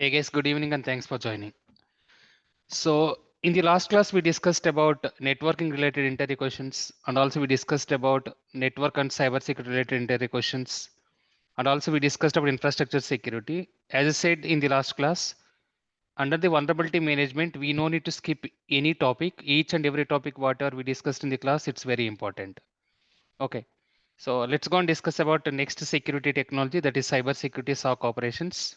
Hey guys, good evening and thanks for joining. So in the last class, we discussed about networking related interview questions, and also we discussed about network and cybersecurity related interview questions. And also we discussed about infrastructure security. As I said in the last class, under the vulnerability management, we no need to skip any topic. Each and every topic, whatever we discussed in the class, it's very important. Okay. So let's go and discuss about the next security technology, that is cybersecurity SOC operations.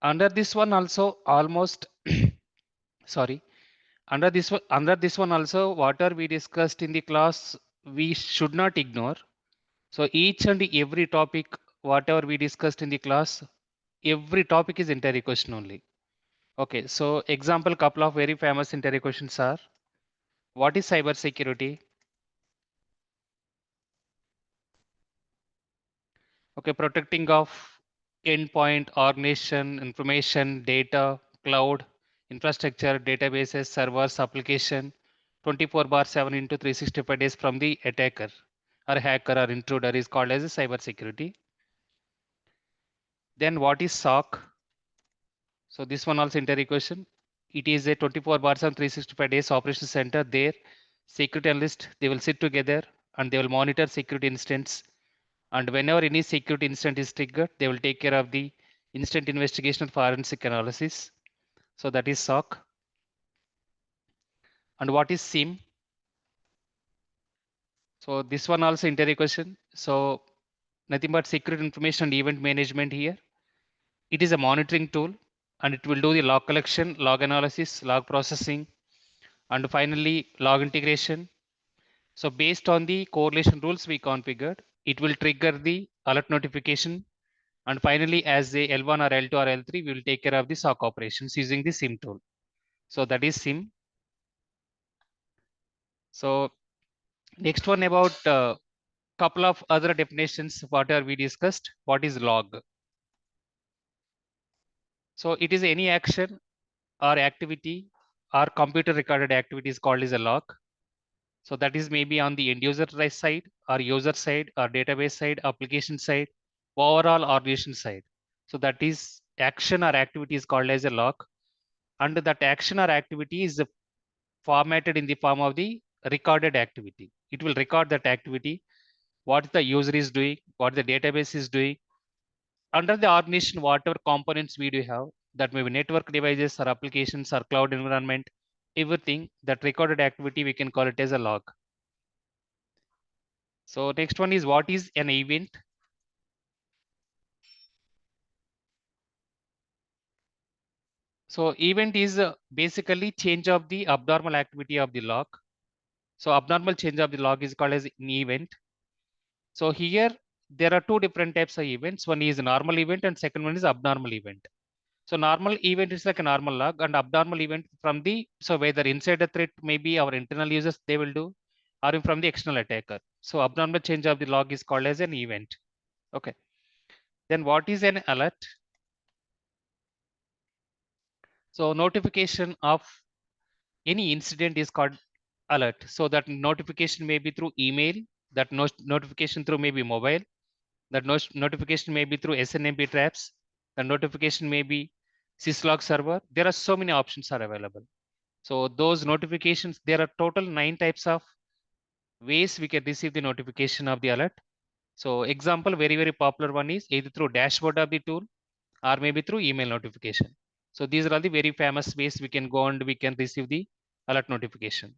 Under this one also almost sorry, under this one also whatever we discussed in the class we should not ignore. So each and every topic whatever we discussed in the class, every topic is interview question only. Okay, so example couple of very famous interview questions are: what is cyber security? Okay, protecting of endpoint, organization, information, data, cloud, infrastructure, databases, servers, application, 24 bar 7 into 365 days from the attacker or hacker or intruder is called as a cyber security. Then what is SOC? So this one also interview question. It is a 24 bar 7 365 days operation center. There, security analysts, they will sit together and they will monitor security incidents, and whenever any security incident is triggered, they will take care of the instant investigation and forensic analysis. So that is SOC. And what is SIEM? So this one also interview question. So nothing but security information and event management here. It is a monitoring tool and it will do the log collection, log analysis, log processing, and finally log integration. So based on the correlation rules we configured, it will trigger the alert notification. And finally, as a L1 or L2 or L3, we will take care of the SOC operations using the SIEM tool. So that is SIEM. So next one about couple of other definitions, what are we discussed. What is log? So it is any action or activity or computer recorded activity is called as a log. So that is maybe on the end user side or user side or database side, application side, overall organization side. So that is action or activity is called as a log. And that action or activity is formatted in the form of the recorded activity. It will record that activity, what the user is doing, what the database is doing. Under the organization, whatever components we do have, that may be network devices or applications or cloud environment, everything that recorded activity, we can call it as a log. So next one is what is an event? So event is basically change of the abnormal activity of the log. So abnormal change of the log is called as an event. So here there are two different types of events. One is normal event and second one is abnormal event. So normal event is like a normal log, and abnormal event from the, so whether inside the threat, maybe our internal users they will do, or from the external attacker. So abnormal change of the log is called as an event. Okay. Then what is an alert? So notification of any incident is called alert. So that notification may be through email, that notification through maybe mobile, that notification may be through SNMP traps, the notification may be syslog server. There are so many options are available. So those notifications, there are total 9 types of ways we can receive the notification of the alert. So example, very, very popular one is either through dashboard of the tool or maybe through email notification. So these are all the very famous ways we can go and we can receive the alert notification.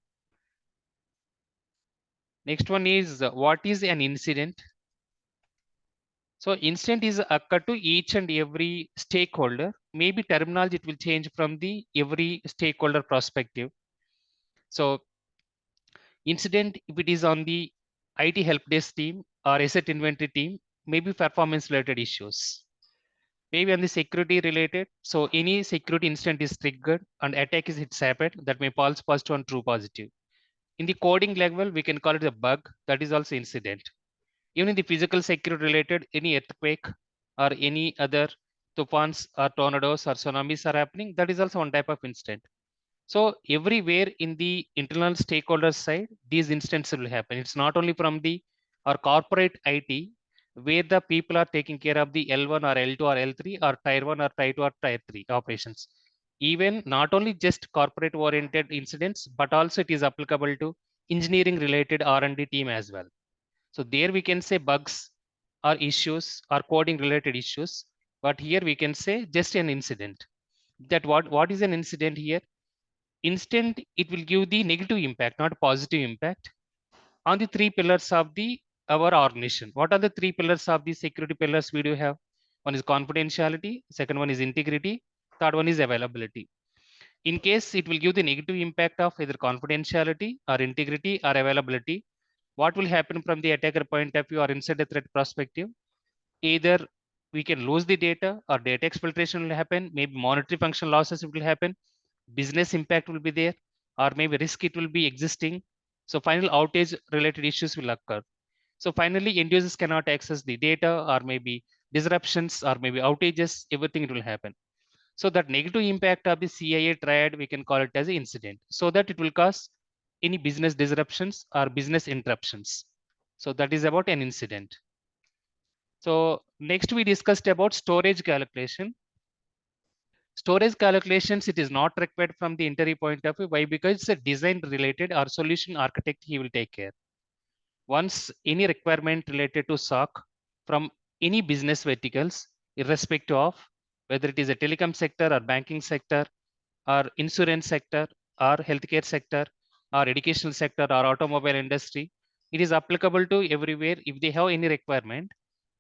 Next one is what is an incident? So incident is occur to each and every stakeholder. Maybe terminology it will change from the every stakeholder perspective. So incident, if it is on the IT help desk team or asset inventory team, maybe performance related issues. Maybe on the security related. So any security incident is triggered and attack is it's happened, that may false positive and true positive. In the coding level, we can call it a bug, that is also incident. Even in the physical security related, any earthquake or any other tufans or tornadoes or tsunamis are happening, that is also one type of incident. So everywhere in the internal stakeholders side, these instances will happen. It's not only from the our corporate IT, where the people are taking care of the L1 or L2 or L3 or tier 1 or tier 2 or tier 3 operations. Even not only just corporate oriented incidents, but also it is applicable to engineering related R&D team as well. So there we can say bugs or issues or coding related issues, but here we can say just an incident. That what is an incident here? Instant, it will give the negative impact, not positive impact on the three pillars of the our organization. What are the three pillars of the security pillars we do have? One is confidentiality, second one is integrity, third one is availability. In case it will give the negative impact of either confidentiality or integrity or availability, what will happen from the attacker point of view or inside the threat perspective? Either we can lose the data or data exfiltration will happen, maybe monetary function losses will happen, business impact will be there, or maybe risk it will be existing. So final outage related issues will occur. So finally, end users cannot access the data, or maybe disruptions, or maybe outages, everything it will happen. So that negative impact of the CIA triad, we can call it as an incident, so that it will cause any business disruptions or business interruptions. So that is about an incident. So next we discussed about storage calculation. Storage calculations, it is not required from the interview point of view. Why? Because it's a design related or solution architect, he will take care. Once any requirement related to SOC from any business verticals, irrespective of whether it is a telecom sector or banking sector or insurance sector or healthcare sector or educational sector or automobile industry, it is applicable to everywhere if they have any requirement.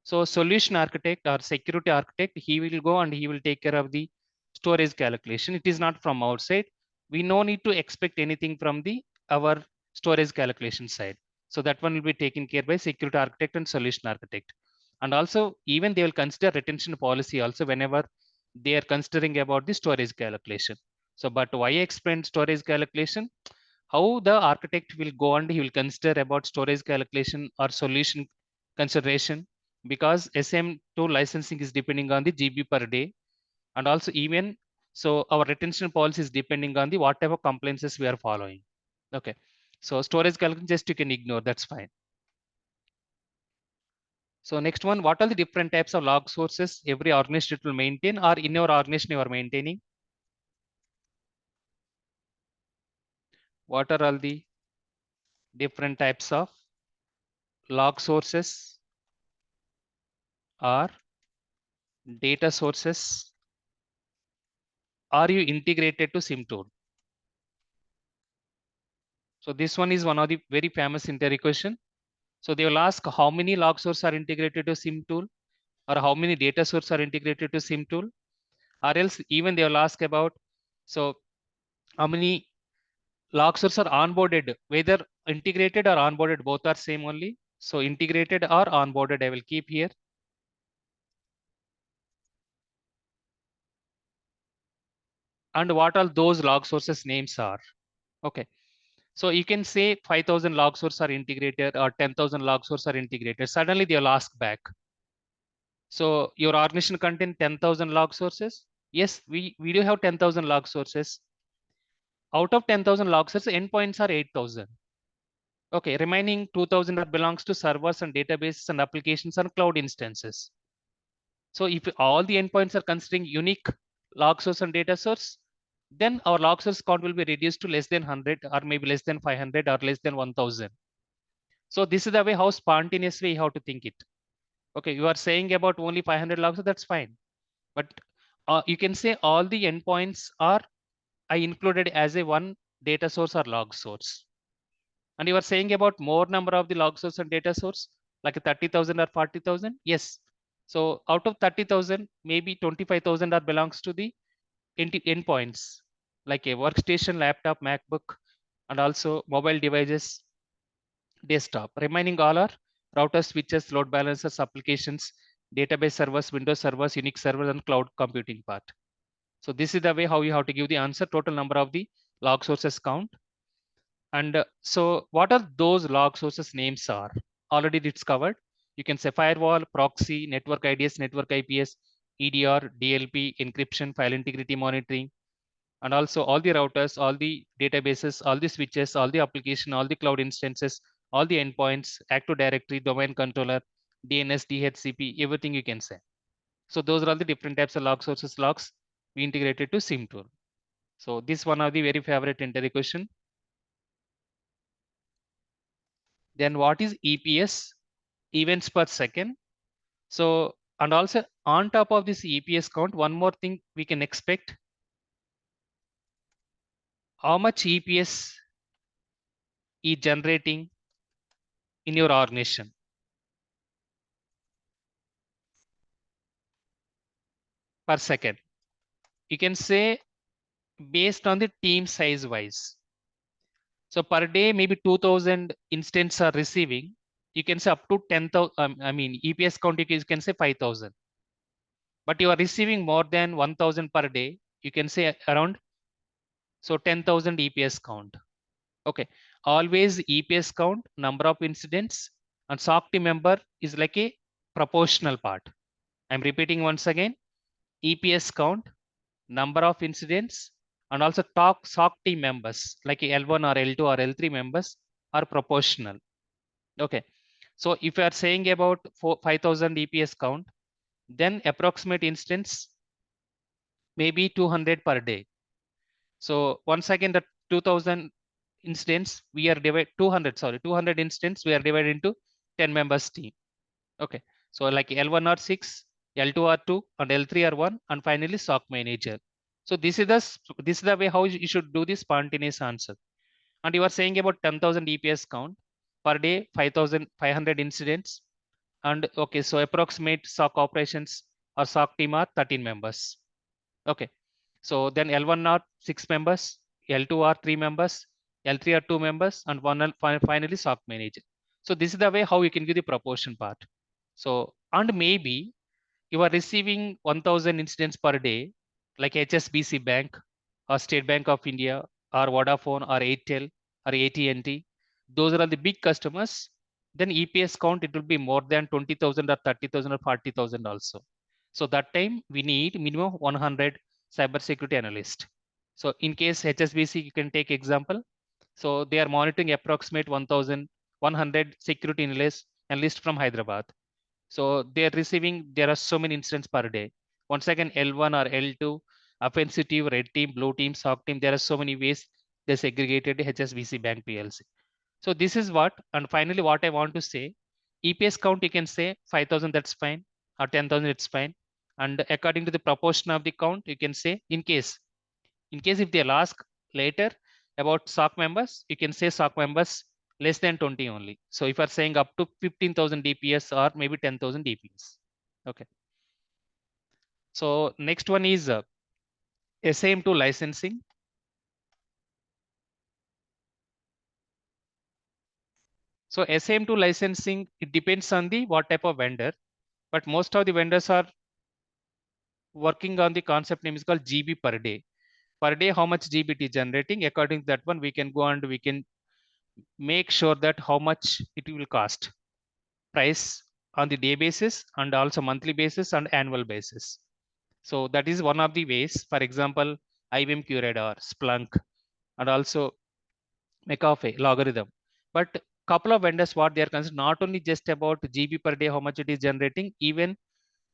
So solution architect or security architect, he will go and he will take care of the storage calculation. It is not from outside. We no need to expect anything from the our storage calculation side. So that one will be taken care by security architect and solution architect. And also even they will consider retention policy also whenever they are considering about the storage calculation. So, but why explain storage calculation? How the architect will go and he will consider about storage calculation or solution consideration, because SM2 licensing is depending on the GB per day, and also even so our retention policy is depending on the whatever compliances we are following. Okay, so storage calculation just you can ignore, that's fine. So next one, what are the different types of log sources every organization will maintain, or in your organization you are maintaining? What are all the different types of log sources or data sources are you integrated to SIEM tool? So this one is one of the very famous interview question. So they will ask how many log sources are integrated to SIEM tool, or how many data sources are integrated to SIEM tool, or else even they will ask about so how many log sources are onboarded, whether integrated or onboarded, both are same only. So integrated or onboarded I will keep here. And what all those log sources names are. Okay. So you can say 5,000 log sources are integrated or 10,000 log sources are integrated. Suddenly they'll ask back. So your organization contain 10,000 log sources. Yes, we do have 10,000 log sources. Out of 10,000 log sources, endpoints are 8,000. Okay, remaining 2,000 belongs to servers and databases and applications and cloud instances. So if all the endpoints are considering unique log source and data source, then our log source count will be reduced to less than 100 or maybe less than 500 or less than 1,000. So this is the way how spontaneous way you have to think it. Okay, you are saying about only 500 logs, so that's fine. But you can say all the endpoints are I included as a one data source or log source. And you are saying about more number of the log source and data source, like 30,000 or 40,000. Yes. So out of 30,000, maybe 25,000 are belongs to the endpoints, like a workstation, laptop, MacBook, and also mobile devices, desktop. Remaining all are routers, switches, load balancers, applications, database servers, Windows servers, Unix servers, and cloud computing part. So this is the way how you have to give the answer, total number of the log sources count. And so what are those log sources names are? Already it's covered. You can say firewall, proxy, network IDS, network IPS, EDR, DLP, encryption, file integrity monitoring, and also all the routers, all the databases, all the switches, all the application, all the cloud instances, all the endpoints, Active Directory, domain controller, DNS, DHCP, everything you can say. So those are all the different types of log sources logs we integrated to SIEM tool. So this one of the very favorite interview question. Then what is EPS? Events per second. So, and also on top of this EPS count, one more thing we can expect, how much EPS is generating in your organization per second. You can say based on the team size wise. So per day, maybe 2000 instances are receiving. You can say up to 10,000, I mean, EPS count, you can say 5,000. But you are receiving more than 1,000 per day. You can say around, so 10,000 EPS count. Okay. Always EPS count, number of incidents, and SOC team member is like a proportional part. I'm repeating once again, EPS count, number of incidents, and also SOC team members like L1 or L2 or L3 members are proportional. Okay. So if you are saying about 5,000 EPS count, then approximate instance maybe 200 per day. So once again, the 2000 instance we are divided 200 instance we are divided into 10 members team. Okay. So like L1 are 6, L2 are 2, and L3 are 1, and finally SOC manager. So this is the way how you should do this spontaneous answer. And you are saying about 10,000 EPS count per day, 5,500 incidents, and okay, so approximate SOC operations or SOC team are 13 members. Okay. So then L1 are 6 members, L2 are 3 members, L3 are 2 members, and finally SOC manager. So this is the way how you can give the proportion part. So, and maybe you are receiving 1000 incidents per day, like HSBC Bank or State Bank of India or Vodafone or Airtel or AT&T. Those are all the big customers. Then EPS count, it will be more than 20,000 or 30,000 or 40,000 also. So that time we need minimum 100 cybersecurity analyst. So in case HSBC, you can take example. So they are monitoring approximate 1,100 security analyst from Hyderabad. So they are receiving, there are so many incidents per day. Once again, L1 or L2, offensive team, red team, blue team, SOC team, there are so many ways they segregated HSBC Bank PLC. So this is what, and finally what I want to say, EPS count, you can say 5,000, that's fine, or 10,000, it's fine. And according to the proportion of the count, you can say in case if they'll ask later about SOC members, you can say SOC members less than 20 only. So if you are saying up to 15,000 DPS or maybe 10,000 DPS. Okay. So next one is SIEM2 licensing. So SIEM2 licensing, it depends on the what type of vendor, but most of the vendors are working on the concept name is called GB per day. Per day, how much GB it is generating? According to that one, we can go and we can make sure that how much it will cost. Price on the day basis and also monthly basis and annual basis. So that is one of the ways. For example, IBM QRadar, Splunk, and also McAfee logarithm. But couple of vendors, what they are concerned, not only just about GB per day, how much it is generating, even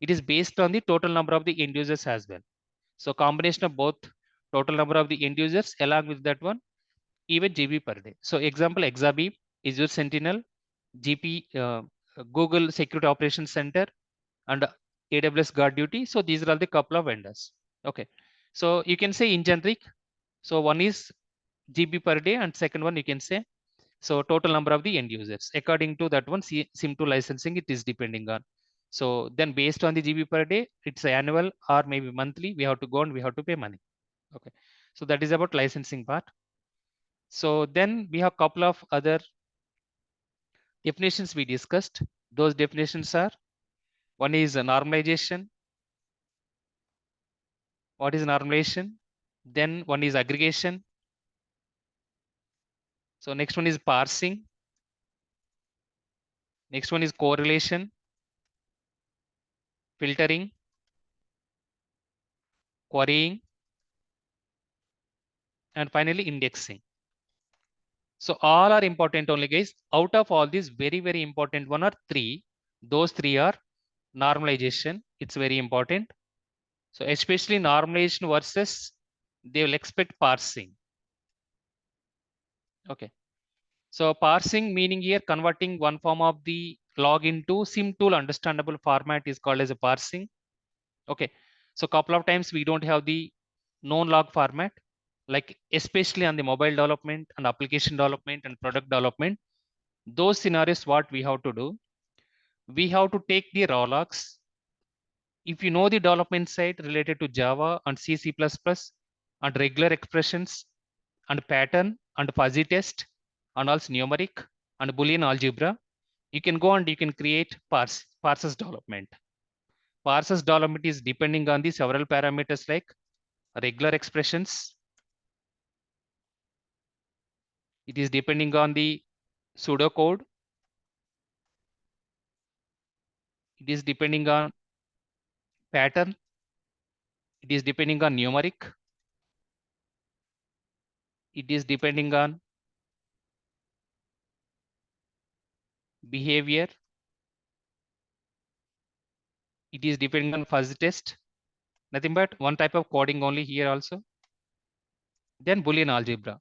it is based on the total number of the end users as well. So combination of both total number of the end users along with that one, even GB per day. So example, Exabeam, Azure Sentinel, GP, Google Security Operations Center, and AWS Guard Duty. So these are all the couple of vendors. Okay. So you can say in generic. So one is GB per day, and second one you can say so total number of the end users. According to that one, SIEM2 licensing, it is depending on. So then based on the GB per day, it's annual or maybe monthly. We have to go and we have to pay money. Okay. So that is about licensing part. So then we have couple of other definitions we discussed. Those definitions are, one is normalization. What is normalization? Then one is aggregation. So next one is parsing. Next one is correlation, filtering, querying, and finally indexing. So all are important only, guys. Out of all these, very, very important one or three, Those three are normalization. It's very important. So especially normalization versus they will expect parsing. Okay. So parsing meaning here converting one form of the log into SIEM tool understandable format is called as a parsing. Okay. So couple of times we don't have the known log format, like especially on the mobile development and application development and product development. Those scenarios, what we have to do, we have to take the raw logs. If you know the development side related to Java and C, C++ and regular expressions and pattern and fuzzy test and also numeric and Boolean algebra, you can go and you can create parses development. Parses development is depending on the several parameters like regular expressions. It is depending on the pseudocode. It is depending on pattern. It is depending on numeric. It is depending on behavior. It is depending on fuzzy test. Nothing but one type of coding only here also. Then Boolean algebra.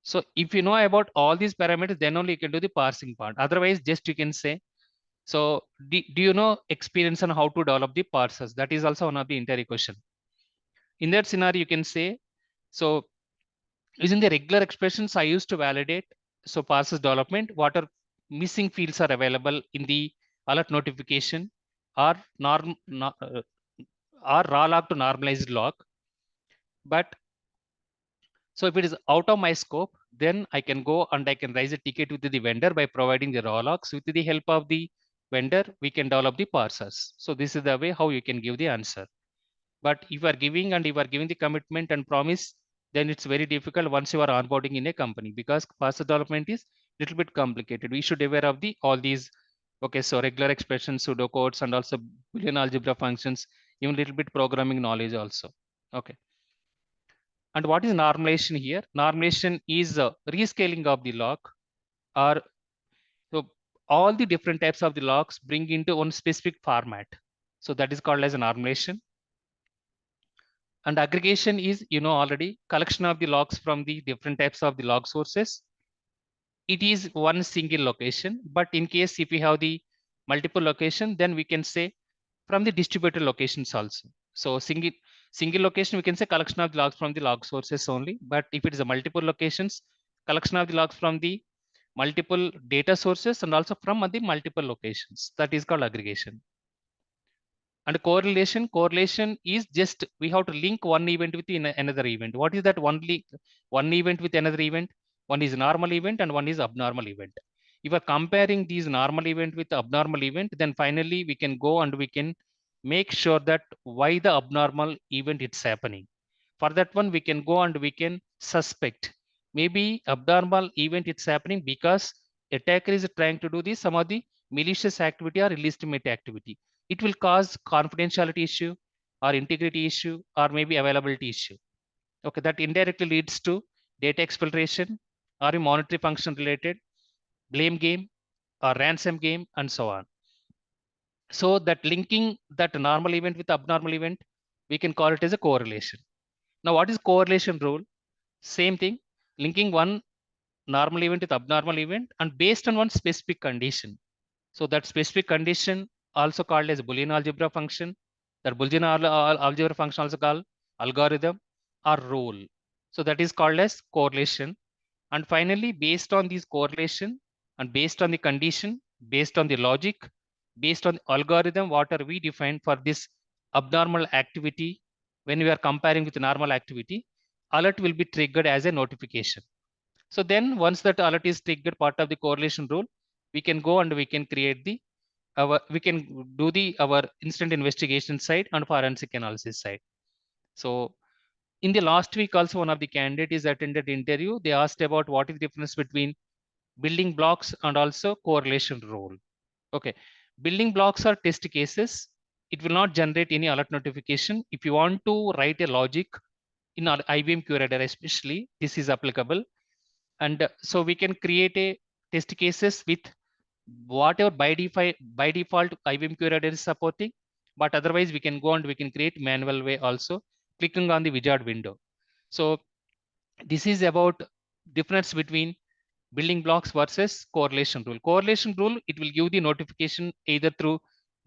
So if you know about all these parameters, then only you can do the parsing part. Otherwise, just you can say. So do you know experience on how to develop the parsers? That is also one of the entire question. In that scenario, you can say, so using the regular expressions, I used to validate. So parsers development, what are missing fields are available in the alert notification or or raw log to normalized log. But so if it is out of my scope, then I can go and I can raise a ticket with the vendor by providing the raw logs. With the help of the vendor, we can develop the parsers. So this is the way how you can give the answer. But if you are giving and if you are giving the commitment and promise, then it's very difficult once you are onboarding in a company, because parser development is little bit complicated. We should aware of the all these. Okay, so regular expressions, pseudocodes, and also Boolean algebra functions, even little bit programming knowledge also. Okay. And what is normalization here? Normalization is rescaling of the log, or so all the different types of the logs bring into one specific format. So that is called as a normalization. And aggregation is, you know, already collection of the logs from the different types of the log sources. It is one single location, but in case if we have the multiple location, then we can say from the distributed locations also. So single location, we can say collection of the logs from the log sources only. But if it is a multiple locations, collection of the logs from the multiple data sources and also from the multiple locations. That is called aggregation. And correlation is just we have to link one event with another event. What is that one event with another event? One is normal event and one is abnormal event. If we're comparing these normal event with abnormal event, then finally we can go and we can make sure that why the abnormal event it's happening. For that one, we can go and we can suspect maybe abnormal event it's happening because attacker is trying to do this some of the malicious activity or illegitimate activity. It will cause confidentiality issue or integrity issue or maybe availability issue. Okay, that indirectly leads to data exfiltration or a monetary function related blame game or ransom game and so on. So that linking that normal event with abnormal event, we can call it as a correlation. Now, what is correlation rule? Same thing, linking one normal event with abnormal event and based on one specific condition. So that specific condition also called as Boolean algebra function. That Boolean algebra function also called algorithm or rule. So that is called as correlation. And finally, based on this correlation and based on the condition, based on the logic, based on the algorithm, what are we defined for this abnormal activity when we are comparing with normal activity, alert will be triggered as a notification. So then once that alert is triggered part of the correlation rule, we can go and we can create the we can do the our instant investigation side and forensic analysis side. So in the last week also one of the candidates attended the interview. They asked about what is the difference between building blocks and also correlation rule. Okay, building blocks are test cases. It will not generate any alert notification. If you want to write a logic in our IBM QRadar especially, this is applicable. And so we can create a test cases with whatever by default IBM QRadar is supporting, but otherwise we can go and we can create manual way also, clicking on the wizard window. So this is about difference between building blocks versus correlation rule. Correlation rule, it will give the notification either through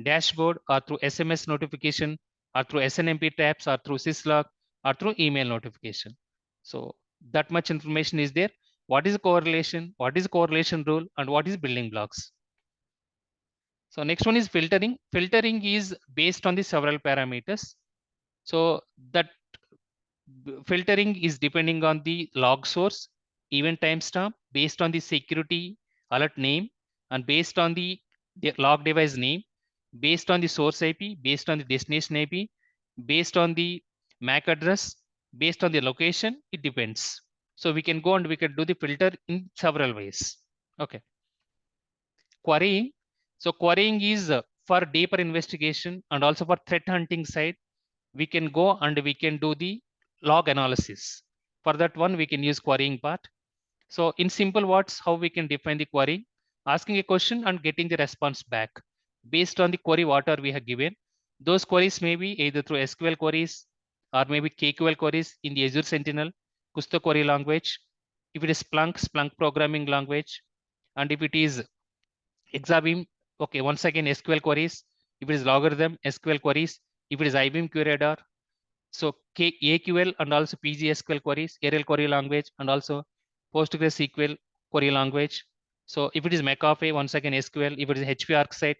dashboard or through SMS notification or through SNMP tabs or through syslog or through email notification. So that much information is there. What is correlation? What is correlation rule? And what is building blocks? So next one is filtering. Filtering is based on the several parameters. So that filtering is depending on the log source, event timestamp, based on the security alert name, and based on the log device name, based on the source IP, based on the destination IP, based on the MAC address, based on the location. It depends. So we can go and we can do the filter in several ways. Okay. Querying. So querying is for deeper investigation and also for threat hunting side. We can go and we can do the log analysis. For that one, we can use querying part. So in simple words, how we can define the querying: asking a question and getting the response back based on the query whatever we have given. Those queries may be either through SQL queries or maybe KQL queries in the Azure Sentinel, Kusto query language. If it is Splunk, Splunk programming language, and if it is Exabeam, okay, once again SQL queries. If it is logarithm, SQL queries. If it is IBM QRadar, so AQL and also PGSQL queries, Arial query language, and also PostgreSQL query language. So if it is McAfee, once again SQL. If it is HP ArcSight,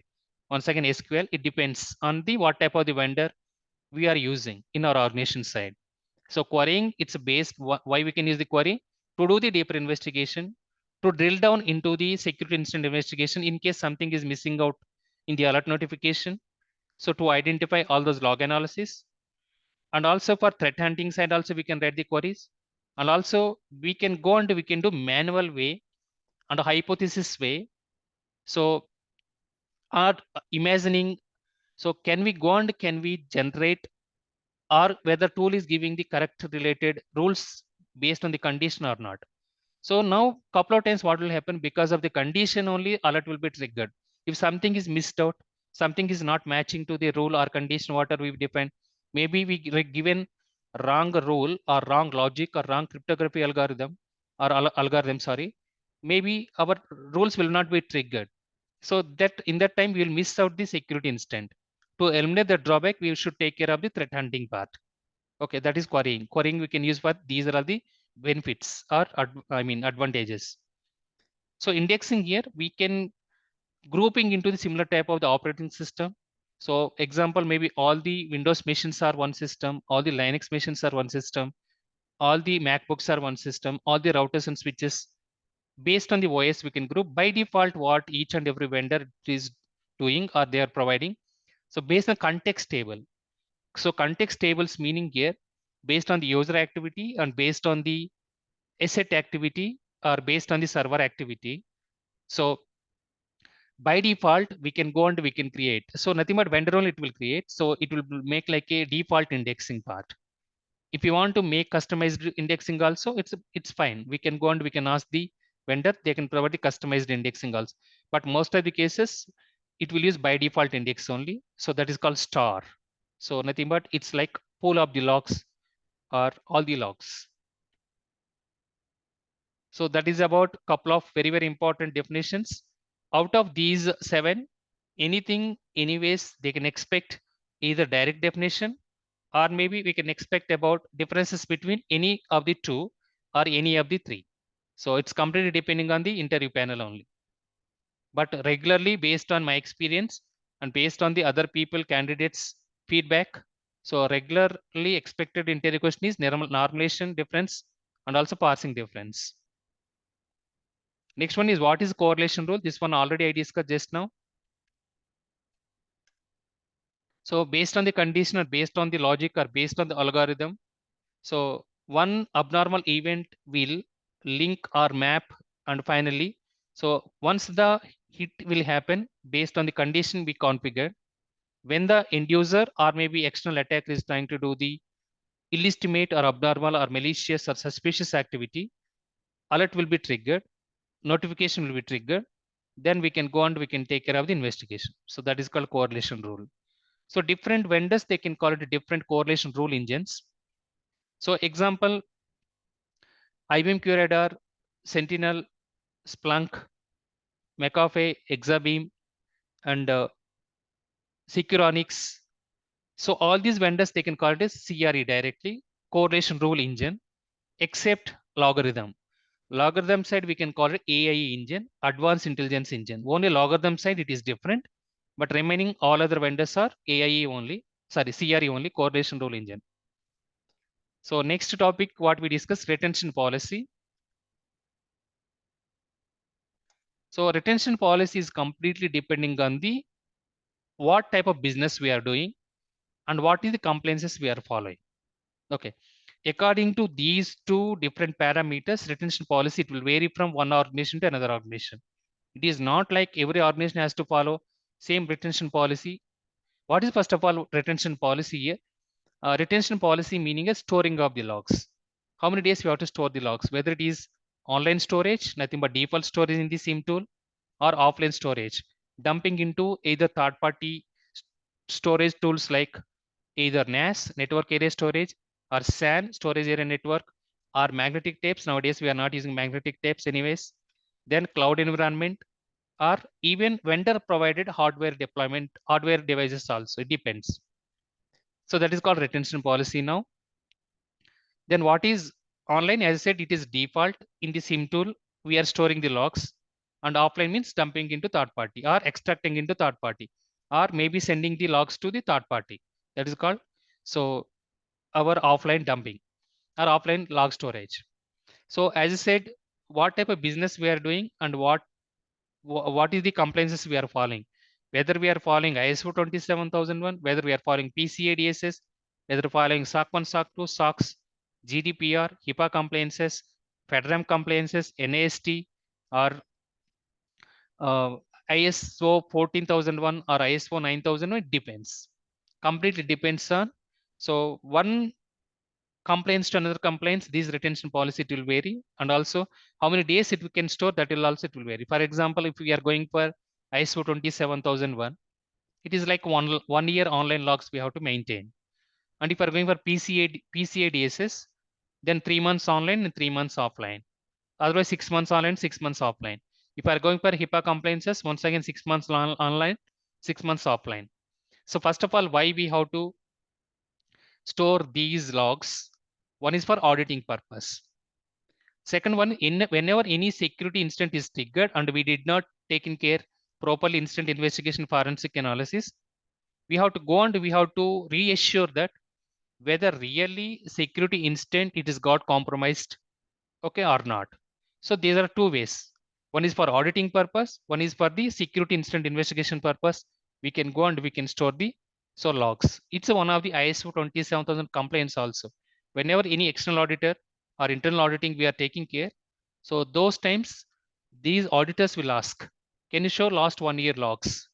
once again SQL. It depends on the what type of the vendor we are using in our organization side. So querying, it's based why we can use the query to do the deeper investigation, to drill down into the security incident investigation in case something is missing out in the alert notification. So to identify all those log analysis, and also for threat hunting side also we can write the queries, and also we can go and we can do manual way and a hypothesis way. So are imagining, so can we go and can we generate, or whether tool is giving the correct related rules based on the condition or not. So now couple of times what will happen, because of the condition only alert will be triggered. If something is missed out, something is not matching to the rule or condition what are we defined, maybe we given wrong rule or wrong logic or wrong cryptography algorithm or algorithm, sorry, maybe our rules will not be triggered. So that in that time we will miss out the security incident. To eliminate the drawback, we should take care of the threat hunting part. Okay, that is querying. Querying we can use for these are all the benefits or advantages. So indexing here, we can grouping into the similar type of the operating system. So example, maybe all the Windows machines are one system, all the Linux machines are one system, all the MacBooks are one system, all the routers and switches. Based on the OS, we can group by default what each and every vendor is doing or they are providing. So based on context table. So context tables meaning here, based on the user activity and based on the asset activity or based on the server activity. So by default, we can go and we can create. So nothing but vendor only it will create. So it will make like a default indexing part. If you want to make customized indexing also, it's fine. We can go and we can ask the vendor, they can provide the customized indexing also. But most of the cases, it will use by default index only. So that is called star. So nothing but it's like pull up the logs or all the logs. So that is about a couple of very, very important definitions. Out of these 7, anything, anyways, they can expect either direct definition or maybe we can expect about differences between any of the 2 or any of the 3. So it's completely depending on the interview panel only. But regularly based on my experience and based on the other people candidates feedback, so regularly expected interview question is normalization difference and also parsing difference. Next one is what is correlation rule? This one already I discussed just now. So based on the condition or based on the logic or based on the algorithm, so one abnormal event will link or map, and finally, so once the hit will happen based on the condition we configured, when the end user or maybe external attacker is trying to do the illegitimate or abnormal or malicious or suspicious activity, alert will be triggered. notification will be triggered, then we can go and we can take care of the investigation. So that is called correlation rule. So different vendors, they can call it different correlation rule engines. So example, IBM QRadar, Sentinel, Splunk, McAfee, Exabeam, and Securonix. So all these vendors, they can call it as CRE directly, correlation rule engine, except logarithm. Logarithm side, we can call it AIE engine, advanced intelligence engine. Only logarithm side, it is different, but remaining all other vendors are AIE only, sorry, CRE only, correlation rule engine. So next topic, what we discuss, retention policy. So retention policy is completely depending on the what type of business we are doing and what is the compliances we are following. Okay. According to these two different parameters, retention policy, it will vary from one organization to another organization. It is not like every organization has to follow same retention policy. What is first of all retention policy here? Retention policy meaning a storing of the logs. How many days we have to store the logs? Whether it is online storage, nothing but default storage in the SIEM tool, or offline storage, dumping into either third-party storage tools like either NAS, network area storage, or SAN, storage area network, or magnetic tapes. Nowadays, we are not using magnetic tapes anyways. Then cloud environment, or even vendor provided hardware deployment, hardware devices also, it depends. So that is called retention policy now. Then what is online? As I said, it is default in the SIM tool. We are storing the logs, and offline means dumping into third party or extracting into third party, or maybe sending the logs to the third party. That is called so our offline dumping or offline log storage. So as I said, what type of business we are doing and what is the compliances we are following, whether we are following ISO 27001, whether we are following PCI DSS, whether following SOC 1, SOC 2, SOX, GDPR, HIPAA compliances, FedRAMP compliances, NAST, or ISO 14001 or ISO 9001, it depends. Completely depends on. So one complaints to another complaints, these retention policy, it will vary, and also how many days it we can store, that will also it will vary. For example, if we are going for ISO 27001, it is like one year online logs we have to maintain. And if you are going for PCI DSS, then 3 months online and 3 months offline. Otherwise 6 months online, 6 months offline. If you are going for HIPAA compliances, once again 6 months online, 6 months offline. So first of all, why we have to store these logs? One is for auditing purpose. Second one, whenever any security incident is triggered and we did not take in care properly incident investigation forensic analysis, we have to go and we have to reassure that whether really security incident it is got compromised, okay, or not. So these are two ways. One is for auditing purpose, one is for the security incident investigation purpose. We can go and we can store the logs. It's one of the ISO 27000 complaints also. Whenever any external auditor or internal auditing we are taking care, so those times these auditors will ask, can you show last 1 year logs?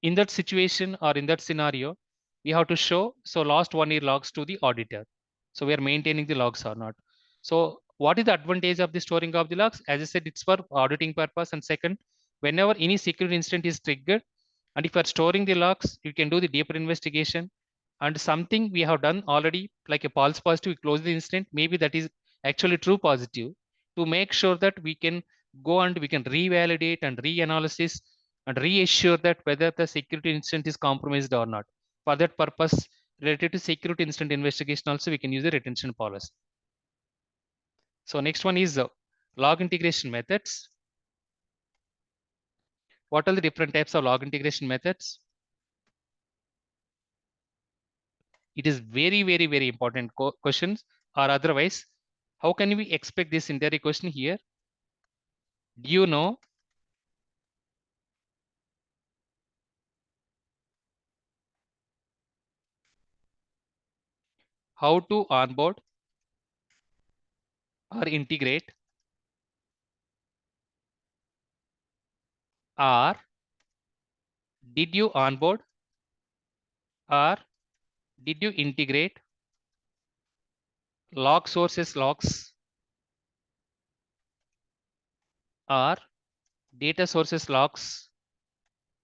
In that situation or in that scenario, we have to show last 1 year logs to the auditor. So we are maintaining the logs or not. So what is the advantage of the storing of the logs? As I said, it's for auditing purpose. And second, whenever any security incident is triggered, and if you are storing the logs, you can do the deeper investigation. And something we have done already, like a false positive, we close the incident. Maybe that is actually true positive, to make sure that we can go and we can revalidate and reanalysis and reassure that whether the security incident is compromised or not. For that purpose, related to security incident investigation, also we can use the retention policy. So next one is log integration methods. What are the different types of log integration methods? It is very, very, very important questions, or otherwise, how can we expect this entire question here? Do you know how to onboard or integrate, or did you onboard or did you integrate log sources logs or data sources logs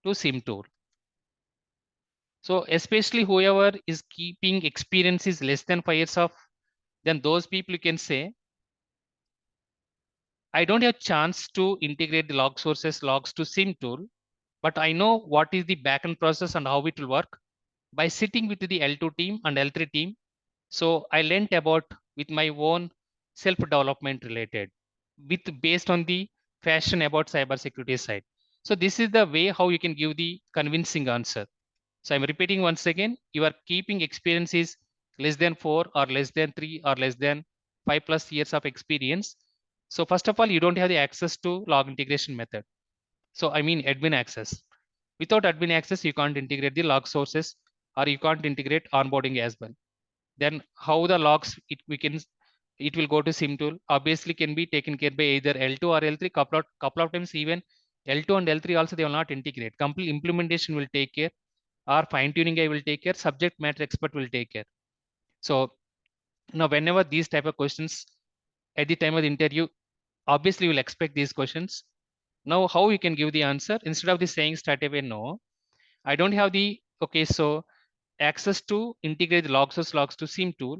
to SIEM tool. So especially whoever is keeping experiences less than 5 years of, then those people you can say, I don't have chance to integrate the log sources logs to SIEM tool, but I know what is the backend process and how it will work by sitting with the L2 team and L3 team. So I learned about with my own self-development related, with based on the fashion about cybersecurity side. So this is the way how you can give the convincing answer. So I'm repeating once again, you are keeping experiences less than 4 or less than 3 or less than 5+ years of experience. So first of all, you don't have the access to log integration method. So I mean admin access. Without admin access, you can't integrate the log sources or you can't integrate onboarding as well. Then how the logs it will go to SIEM tool obviously can be taken care by either L2 or L3. Couple of times even L2 and L3 also they will not integrate. Complete implementation will take care, or fine tuning I will take care. Subject matter expert will take care. So now whenever these type of questions at the time of the interview, obviously you will expect these questions. Now how you can give the answer instead of the saying straight away no, I don't have the okay so access to integrate the logs to SIEM tool,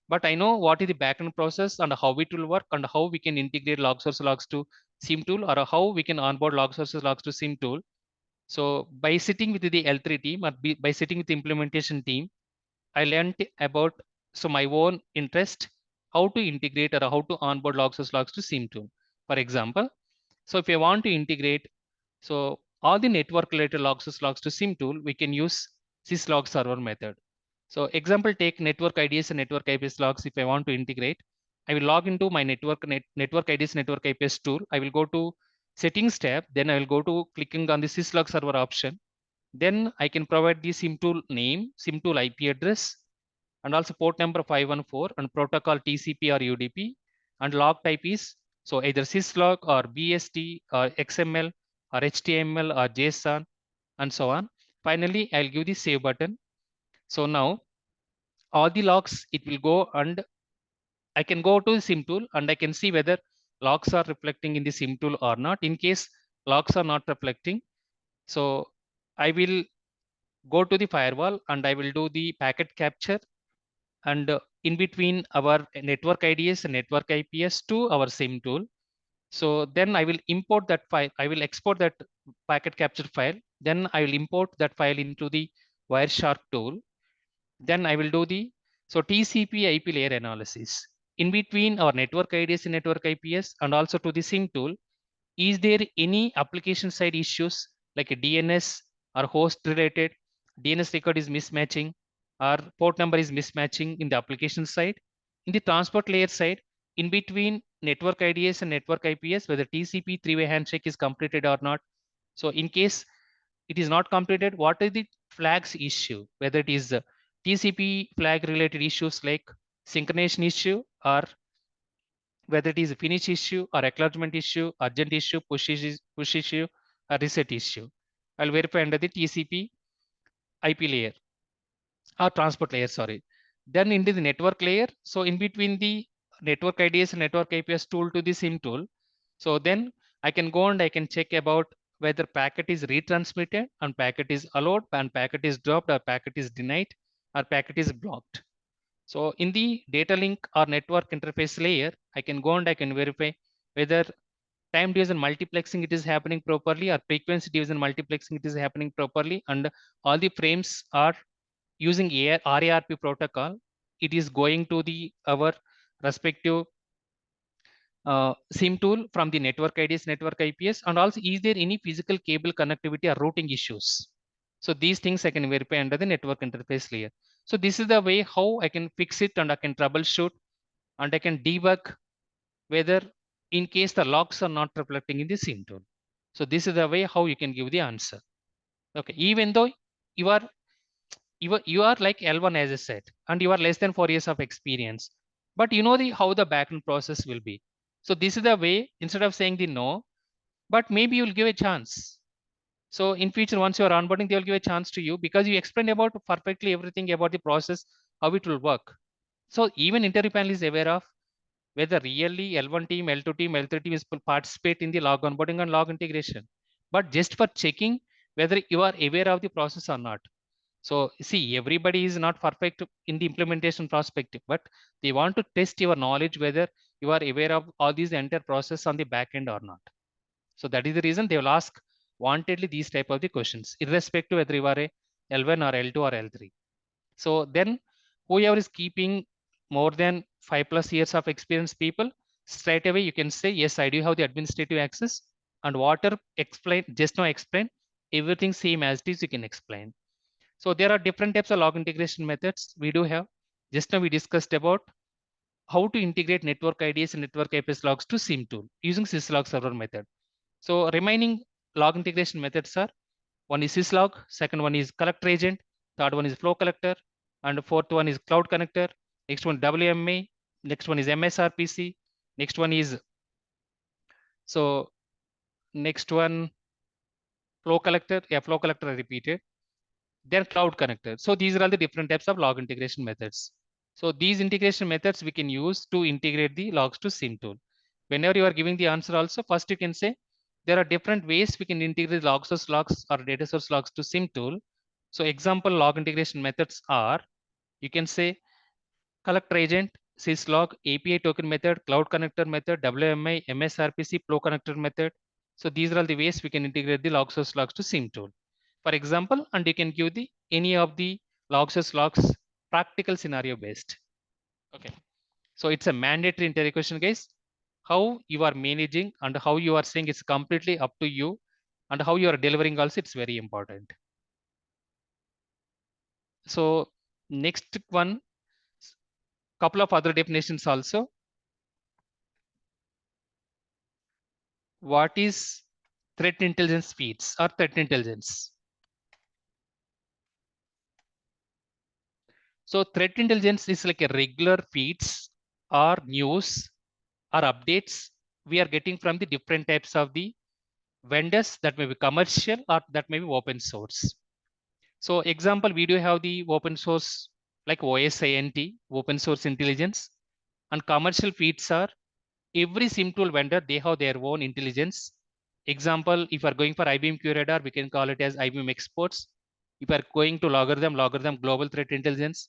but I know what is the backend process and how it will work and how we can integrate logs to SIEM tool, or how we can onboard logs to SIEM tool. So by sitting with the L3 team or by sitting with the implementation team, I learned about so my own interest how to integrate or how to onboard logs to SIEM tool. For example, so if I want to integrate, so all the network related logs to SIEM tool, we can use syslog server method. So example, take network IDs and network IPS logs. If I want to integrate, I will log into my network IDs, network IPS tool. I will go to settings tab. Then I will go to clicking on the syslog server option. Then I can provide the SIEM tool name, SIEM tool IP address, and also port number 514 and protocol TCP or UDP, and log type is so either syslog or BST or XML or HTML or JSON and so on. Finally, I'll give the save button. So now all the logs it will go, and I can go to the SIEM tool and I can see whether logs are reflecting in the SIEM tool or not. In case logs are not reflecting, so I will go to the firewall and I will do the packet capture, and in between our network IDs and network IPS to our SIEM tool. So then I will import that file. I will export that packet capture file. Then I will import that file into the Wireshark tool. Then I will do the so TCP IP layer analysis in between our network IDs and network IPS and also to the SIEM tool. Is there any application side issues like a DNS or host related? DNS record is mismatching or port number is mismatching in the application side. In the transport layer side, in between network IDS and network IPS, whether TCP three-way handshake is completed or not. So in case it is not completed, what are the flags issue? Whether it is TCP flag related issues like synchronization issue, or whether it is a finish issue or acknowledgement issue, urgent issue, push issue, or reset issue. I'll verify under the TCP IP layer or transport layer, sorry. Then into the network layer. So in between the network IDS and network IPS tool to the SIEM tool. So then I can go and I can check about whether packet is retransmitted and packet is allowed and packet is dropped or packet is denied or packet is blocked. So in the data link or network interface layer, I can go and I can verify whether time division multiplexing it is happening properly or frequency division multiplexing it is happening properly, and all the frames are using RARP protocol. It is going to the our respective SIEM tool from the network IDs, network IPS, and also is there any physical cable connectivity or routing issues? So these things I can verify under the network interface layer. So this is the way how I can fix it and I can troubleshoot and I can debug whether in case the logs are not reflecting in the SIEM tool. So this is the way how you can give the answer. Okay, even though you are you are like L1 as I said, and you are less than 4 years of experience, but you know the how the backend process will be. So this is the way instead of saying the no, but maybe you'll give a chance. So in future, once you are onboarding, they will give a chance to you because you explained about perfectly everything about the process, how it will work. So even interview panel is aware of whether really L1 team, L2 team, L3 team is participate in the log onboarding and log integration, but just for checking whether you are aware of the process or not. So see, everybody is not perfect in the implementation perspective, but they want to test your knowledge whether you are aware of all these entire process on the back end or not. So that is the reason they will ask wantedly these type of the questions, irrespective whether you are a L1 or L2 or L3. So then whoever is keeping more than 5+ years of experience people, straight away you can say, yes, I do have the administrative access, and whatever explain, just now explain, everything same as it is, you can explain. So there are different types of log integration methods we do have. Just now we discussed about how to integrate network IDs and network IPS logs to SIEM tool using syslog server method. So remaining log integration methods are, one is syslog, second one is collector agent, third one is flow collector, and fourth one is cloud connector. Next one WMA, next one is MSRPC, next one is, so next one flow collector, yeah, flow collector I repeated, then cloud connector. So these are all the different types of log integration methods. So these integration methods we can use to integrate the logs to SIEM tool. Whenever you are giving the answer also, first you can say there are different ways we can integrate log source logs or data source logs to SIEM tool. So example log integration methods are, you can say collector agent, syslog, API token method, cloud connector method, WMI, MSRPC, flow connector method. So these are all the ways we can integrate the log source logs to SIEM tool. For example, and you can give the any of the log source logs practical scenario based. Okay. So it's a mandatory interview question, guys. How you are managing and how you are saying it's completely up to you, and how you are delivering also, it's very important. So next one, couple of other definitions also. What is threat intelligence feeds or threat intelligence? So threat intelligence is like a regular feeds or news or updates we are getting from the different types of the vendors, that may be commercial or that may be open source. So example, we do have the open source like OSINT, open source intelligence, and commercial feeds are every SIEM tool vendor, they have their own intelligence. Example, if you are going for IBM QRadar, we can call it as IBM exports. If you are going to logarithm global threat intelligence.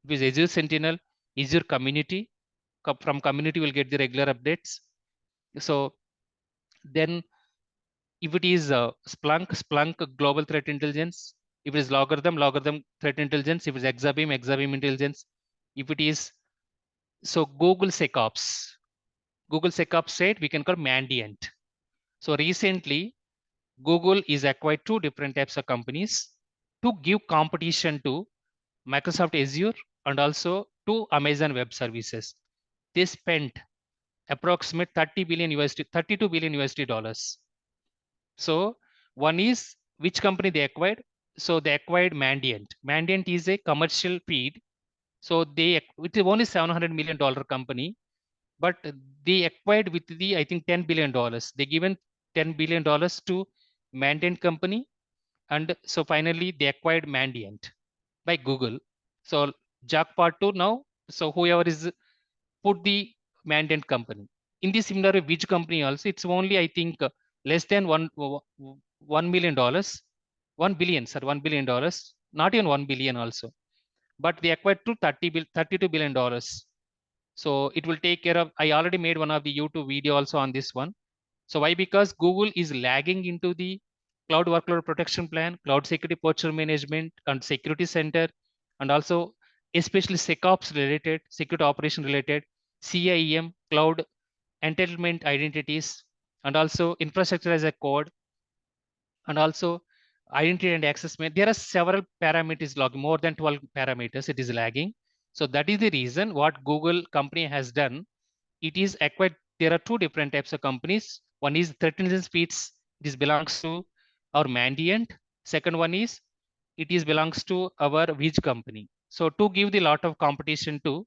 If it's Azure Sentinel, Azure community, from community will get the regular updates. So then if it is Splunk global threat intelligence. If it is logarithm threat intelligence. If it's exabeam intelligence. If it is, so Google SecOps said we can call Mandiant. So recently, Google is acquired two different types of companies to give competition to Microsoft Azure and also to Amazon Web Services. They spent approximate 30 billion USD, 32 billion USD dollars. So one is which company they acquired. So they acquired Mandiant. Mandiant is a commercial feed. So it is only $700 million company, but they acquired with the, I think, $10 billion. They given $10 billion to Mandiant company. And so finally they acquired Mandiant by Google. So jackpot 2 now. So whoever is put the Mandiant company. In this similar way, which company also, it's only, I think, less than $1 million, 1 billion, sir, $1 billion, not even 1 billion also. But they acquired to $32 billion. So it will take care of, I already made one of the YouTube video also on this one. So why? Because Google is lagging into the cloud workload protection plan, cloud security posture management, and security center, and also especially SecOps related, security operation related, CIEM, cloud entitlement identities, and also infrastructure as a code, and also identity and access. There are several parameters logging, more than 12 parameters. It is lagging. So that is the reason what Google company has done. It is acquired. There are two different types of companies. One is threat intelligence feeds. This belongs to our Mandiant. Second one is it is belongs to our Which company. So to give the lot of competition to,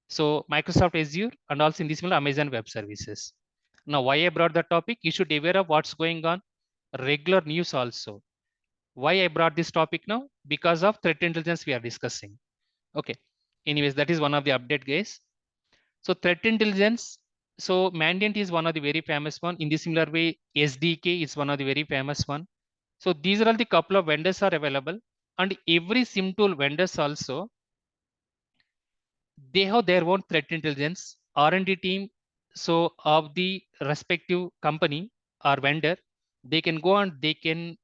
so Microsoft Azure and also in this middle Amazon Web Services. Now why I brought the topic? You should be aware of what's going on. Regular news also. Why I brought this topic now? Because of threat intelligence we are discussing. Okay. Anyways, that is one of the update, guys. So threat intelligence. So Mandiant is one of the very famous one. In the similar way, SDK is one of the very famous one. So these are all the couple of vendors are available, and every SIM tool vendors also, they have their own threat intelligence R&D team. So of the respective company or vendor, they can go and they can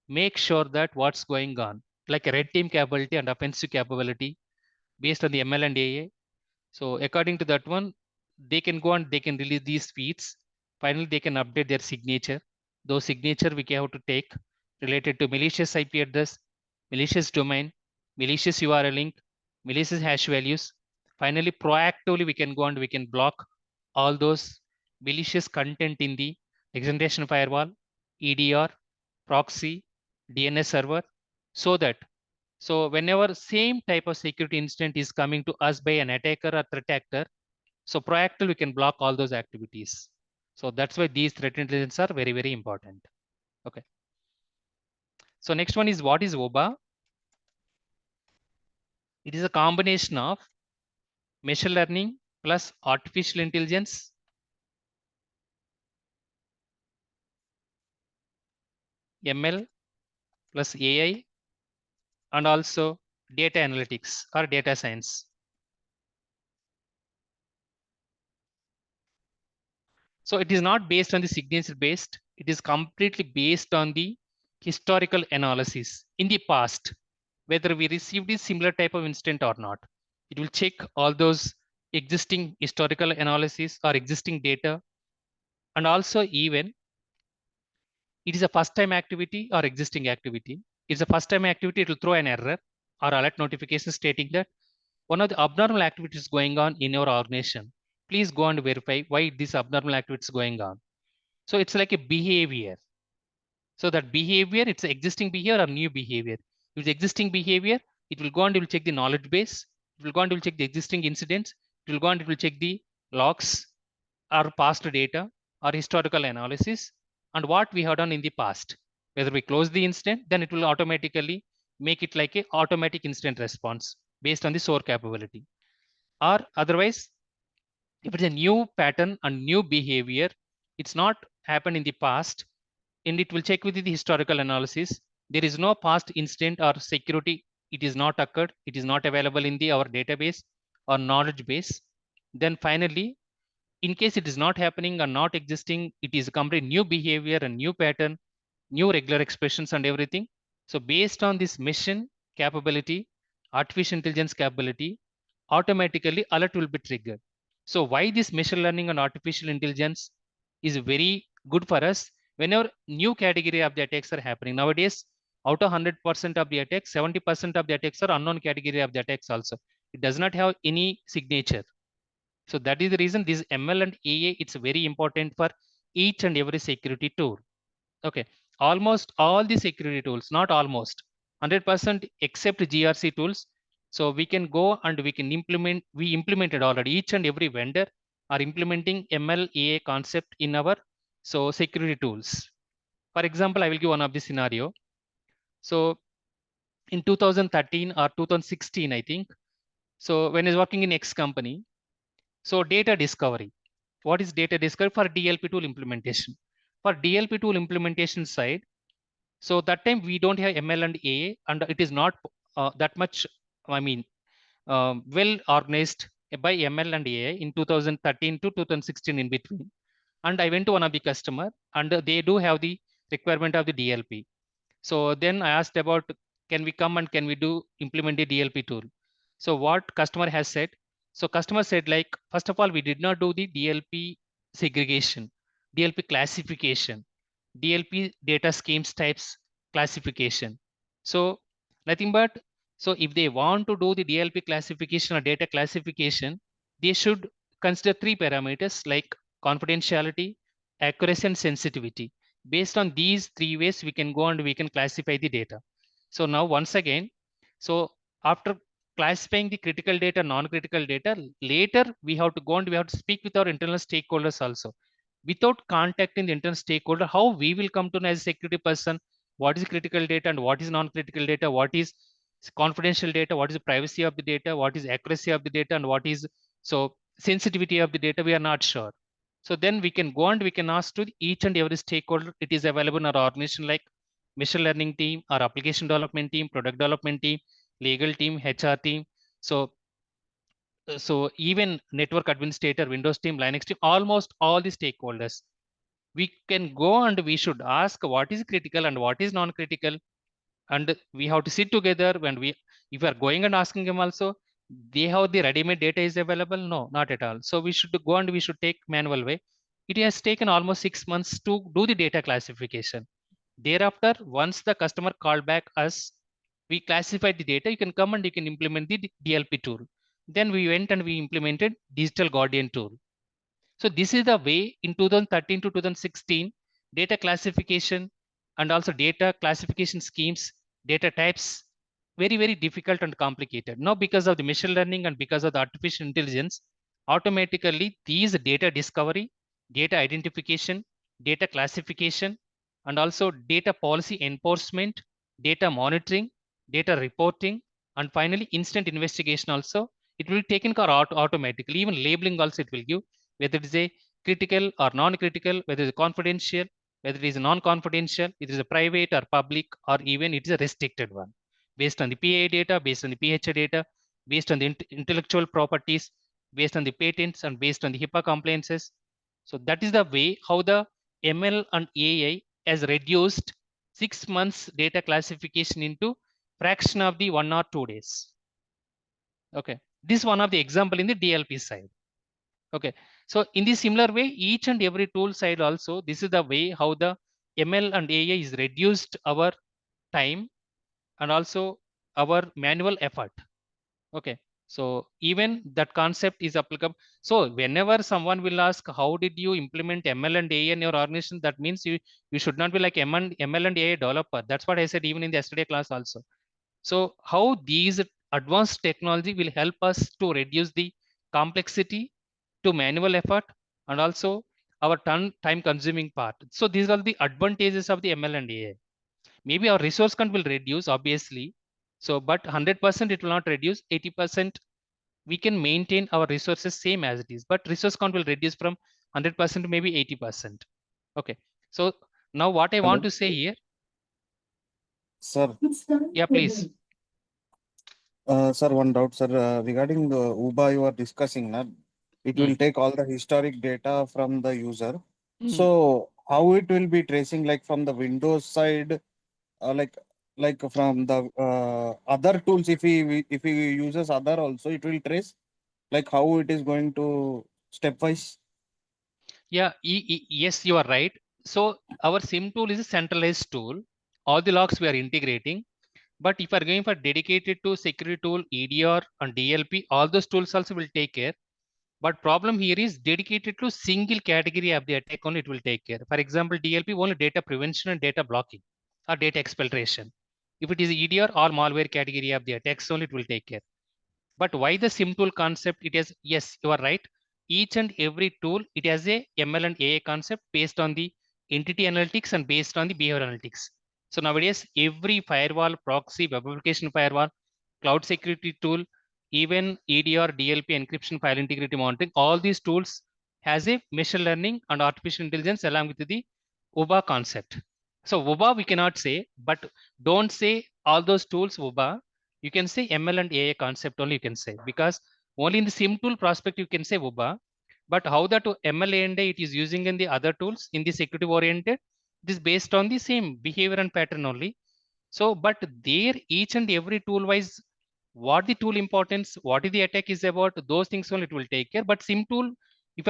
make sure that what's going on, like a red team capability and offensive capability based on the ML and AA. So according to that one, they can go and they can release these feeds. Finally, they can update their signature. Those signature we have to take related to malicious IP address, malicious domain, malicious URL link, malicious hash values. Finally, proactively we can go and we can block all those malicious content in the extension firewall, EDR, proxy, DNS server, so that so whenever same type of security incident is coming to us by an attacker or threat actor, so proactive we can block all those activities. So that's why these threat intelligence are very, very important. Okay. So next one is what is OBA? It is a combination of machine learning plus artificial intelligence, ML plus AI, and also data analytics or data science. So it is not based on the signature based, it is completely based on the historical analysis in the past, whether we received a similar type of incident or not. It will check all those existing historical analysis or existing data. And also even it is a first time activity or existing activity. It's a first time activity, it will throw an error or alert notification stating that one of the abnormal activities going on in your organization. Please go and verify why this abnormal activity is going on. So it's like a behavior. So that behavior, it's existing behavior or new behavior. If it's existing behavior, it will go and it will check the knowledge base. It will go and it will check the existing incidents. It will go and it will check the logs or past data or historical analysis and what we have done in the past. Whether we close the incident, then it will automatically make it like a automatic incident response based on the SOAR capability. Or otherwise, if it's a new pattern and new behavior, it's not happened in the past, and it will check with the historical analysis. There is no past incident or security. It is not occurred. It is not available in the our database or knowledge base. Then finally, in case it is not happening or not existing, it is a complete new behavior and new pattern, new regular expressions and everything. So based on this mission capability, artificial intelligence capability, automatically alert will be triggered. So why this machine learning and artificial intelligence is very good for us whenever new category of the attacks are happening. Nowadays, out of 100% of the attacks, 70% of the attacks are unknown category of the attacks also. It does not have any signature. So that is the reason this ML and AI, it's very important for each and every security tool. Okay, almost all the security tools, not almost 100% except GRC tools. So we can go and we can implement, we implemented already, each and every vendor are implementing ML AI concept in our so security tools. For example, I will give one of the scenario. So in 2013 or 2016, I think. So when I was working in X company, so data discovery. What is data discovery for DLP tool implementation? For DLP tool implementation side, so that time we don't have ML and AI, and it is not that much, I mean, well organized by ML and AI in 2013 to 2016 in between. And I went to one of the customer, and they do have the requirement of the DLP. So then I asked about, can we come and can we do implement the DLP tool? So what customer has said? So customer said like, first of all, we did not do the DLP segregation, DLP classification, DLP data schemes types classification. So nothing but, so if they want to do the DLP classification or data classification, they should consider three parameters like confidentiality, accuracy, and sensitivity. Based on these three ways, we can go and we can classify the data. So now once again, so after classifying the critical data, non-critical data, later we have to go and we have to speak with our internal stakeholders also. Without contacting the internal stakeholder, how we will come to know as a security person, what is critical data and what is non-critical data, what is confidential data, what is the privacy of the data, what is accuracy of the data, and what is so sensitivity of the data, we are not sure. So then we can go and we can ask to each and every stakeholder. It is available in our organization, like machine learning team, our application development team, product development team, legal team, HR team. So even network administrator, Windows team, Linux team, almost all the stakeholders. We can go and we should ask what is critical and what is non-critical, and we have to sit together. When we, if we are going and asking them also, they have the ready-made data is available? No, not at all. So we should go and we should take manual way. It has taken almost 6 months to do the data classification. Thereafter, once the customer called back us, we classified the data. You can come and you can implement the DLP tool. Then we went and we implemented digital guardian tool. So this is the way in 2013 to 2016, data classification and also data classification schemes, data types, very, very difficult and complicated. Now, because of the machine learning and because of the artificial intelligence, automatically these data discovery, data identification, data classification, and also data policy enforcement, data monitoring, data reporting, and finally instant investigation also, it will be taken care of automatically. Even labeling also it will give, whether it is a critical or non-critical, whether it is confidential, whether it is non-confidential, it is a private or public, or even it is a restricted one, based on the PA data, based on the PHA data, based on the intellectual properties, based on the patents, and based on the HIPAA compliances. So that is the way how the ML and AI has reduced 6 months data classification into fraction of the 1 or 2 days. Okay, this is one of the example in the DLP side. Okay, so in the similar way, each and every tool side also, this is the way how the ML and AI is reduced our time and also our manual effort. Okay, so even that concept is applicable. So whenever someone will ask, how did you implement ML and AI in your organization? That means you should not be like ML and AI developer. That's what I said even in the yesterday class also. So how these advanced technology will help us to reduce the complexity to manual effort and also our time consuming part. So these are the advantages of the ML and AI. Maybe our resource count will reduce, obviously. So, but 100% it will not reduce. 80% we can maintain our resources same as it is, but resource count will reduce from 100% to maybe 80%. Okay. So now what I want Hello, to say here, sir. yeah, please. Sir, one doubt, sir. Regarding the UBA you are discussing, na, it will Mm. take all the historic data from the user. Mm. So how it will be tracing, like from the Windows side, uh, like like from the other tools, if he uses other also, it will trace, like how it is going to stepwise. Yeah, yes, you are right. So our SIM tool is a centralized tool. All the logs we are integrating. But if you are going for dedicated to security tool, EDR and DLP, all those tools also will take care. But problem here is dedicated to single category of the attack only it will take care. For example, DLP only data prevention and data blocking or data exfiltration. If it is EDR or malware category of the attacks only it will take care. But why the SIM tool concept? It has, yes, you are right. Each and every tool, it has a ML and AI concept based on the entity analytics and based on the behavior analytics. So nowadays, every firewall, proxy, web application firewall, cloud security tool, even EDR, DLP, encryption, file integrity monitoring, all these tools has a machine learning and artificial intelligence along with the UBA concept. So UBA we cannot say, but don't say all those tools UBA. You can say ML and AI concept only you can say, because only in the SIM tool prospect you can say UBA, but how that ML and AI it is using in the other tools in the security oriented, it is based on the same behavior and pattern only. So, but there each and every tool wise, what the tool importance, what is the attack is about, those things only it will take care. But SIM tool, if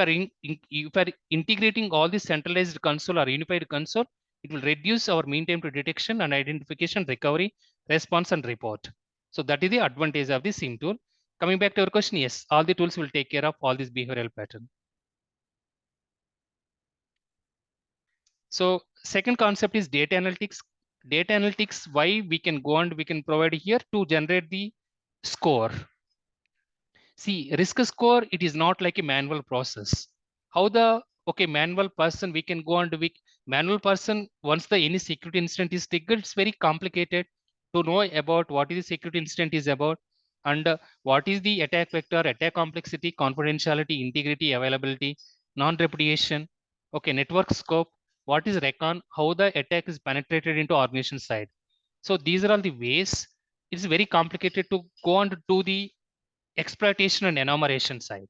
you are integrating all the centralized console or unified console, it will reduce our mean time to detection and identification, recovery, response, and report. So that is the advantage of the SIM tool. Coming back to your question, yes, all the tools will take care of all this behavioral pattern. So second concept is data analytics. Data analytics, why we can go and we can provide here to generate the score. See, risk score, it is not like a manual process. How the, okay, manual person, we can go and manual person, once the any security incident is triggered, it's very complicated to know about what is the security incident is about. And what is the attack vector, attack complexity, confidentiality, integrity, availability, non-repudiation, okay, network scope, what is recon, how the attack is penetrated into organization side. So these are all the ways. It's very complicated to go on to do the exploitation and enumeration side.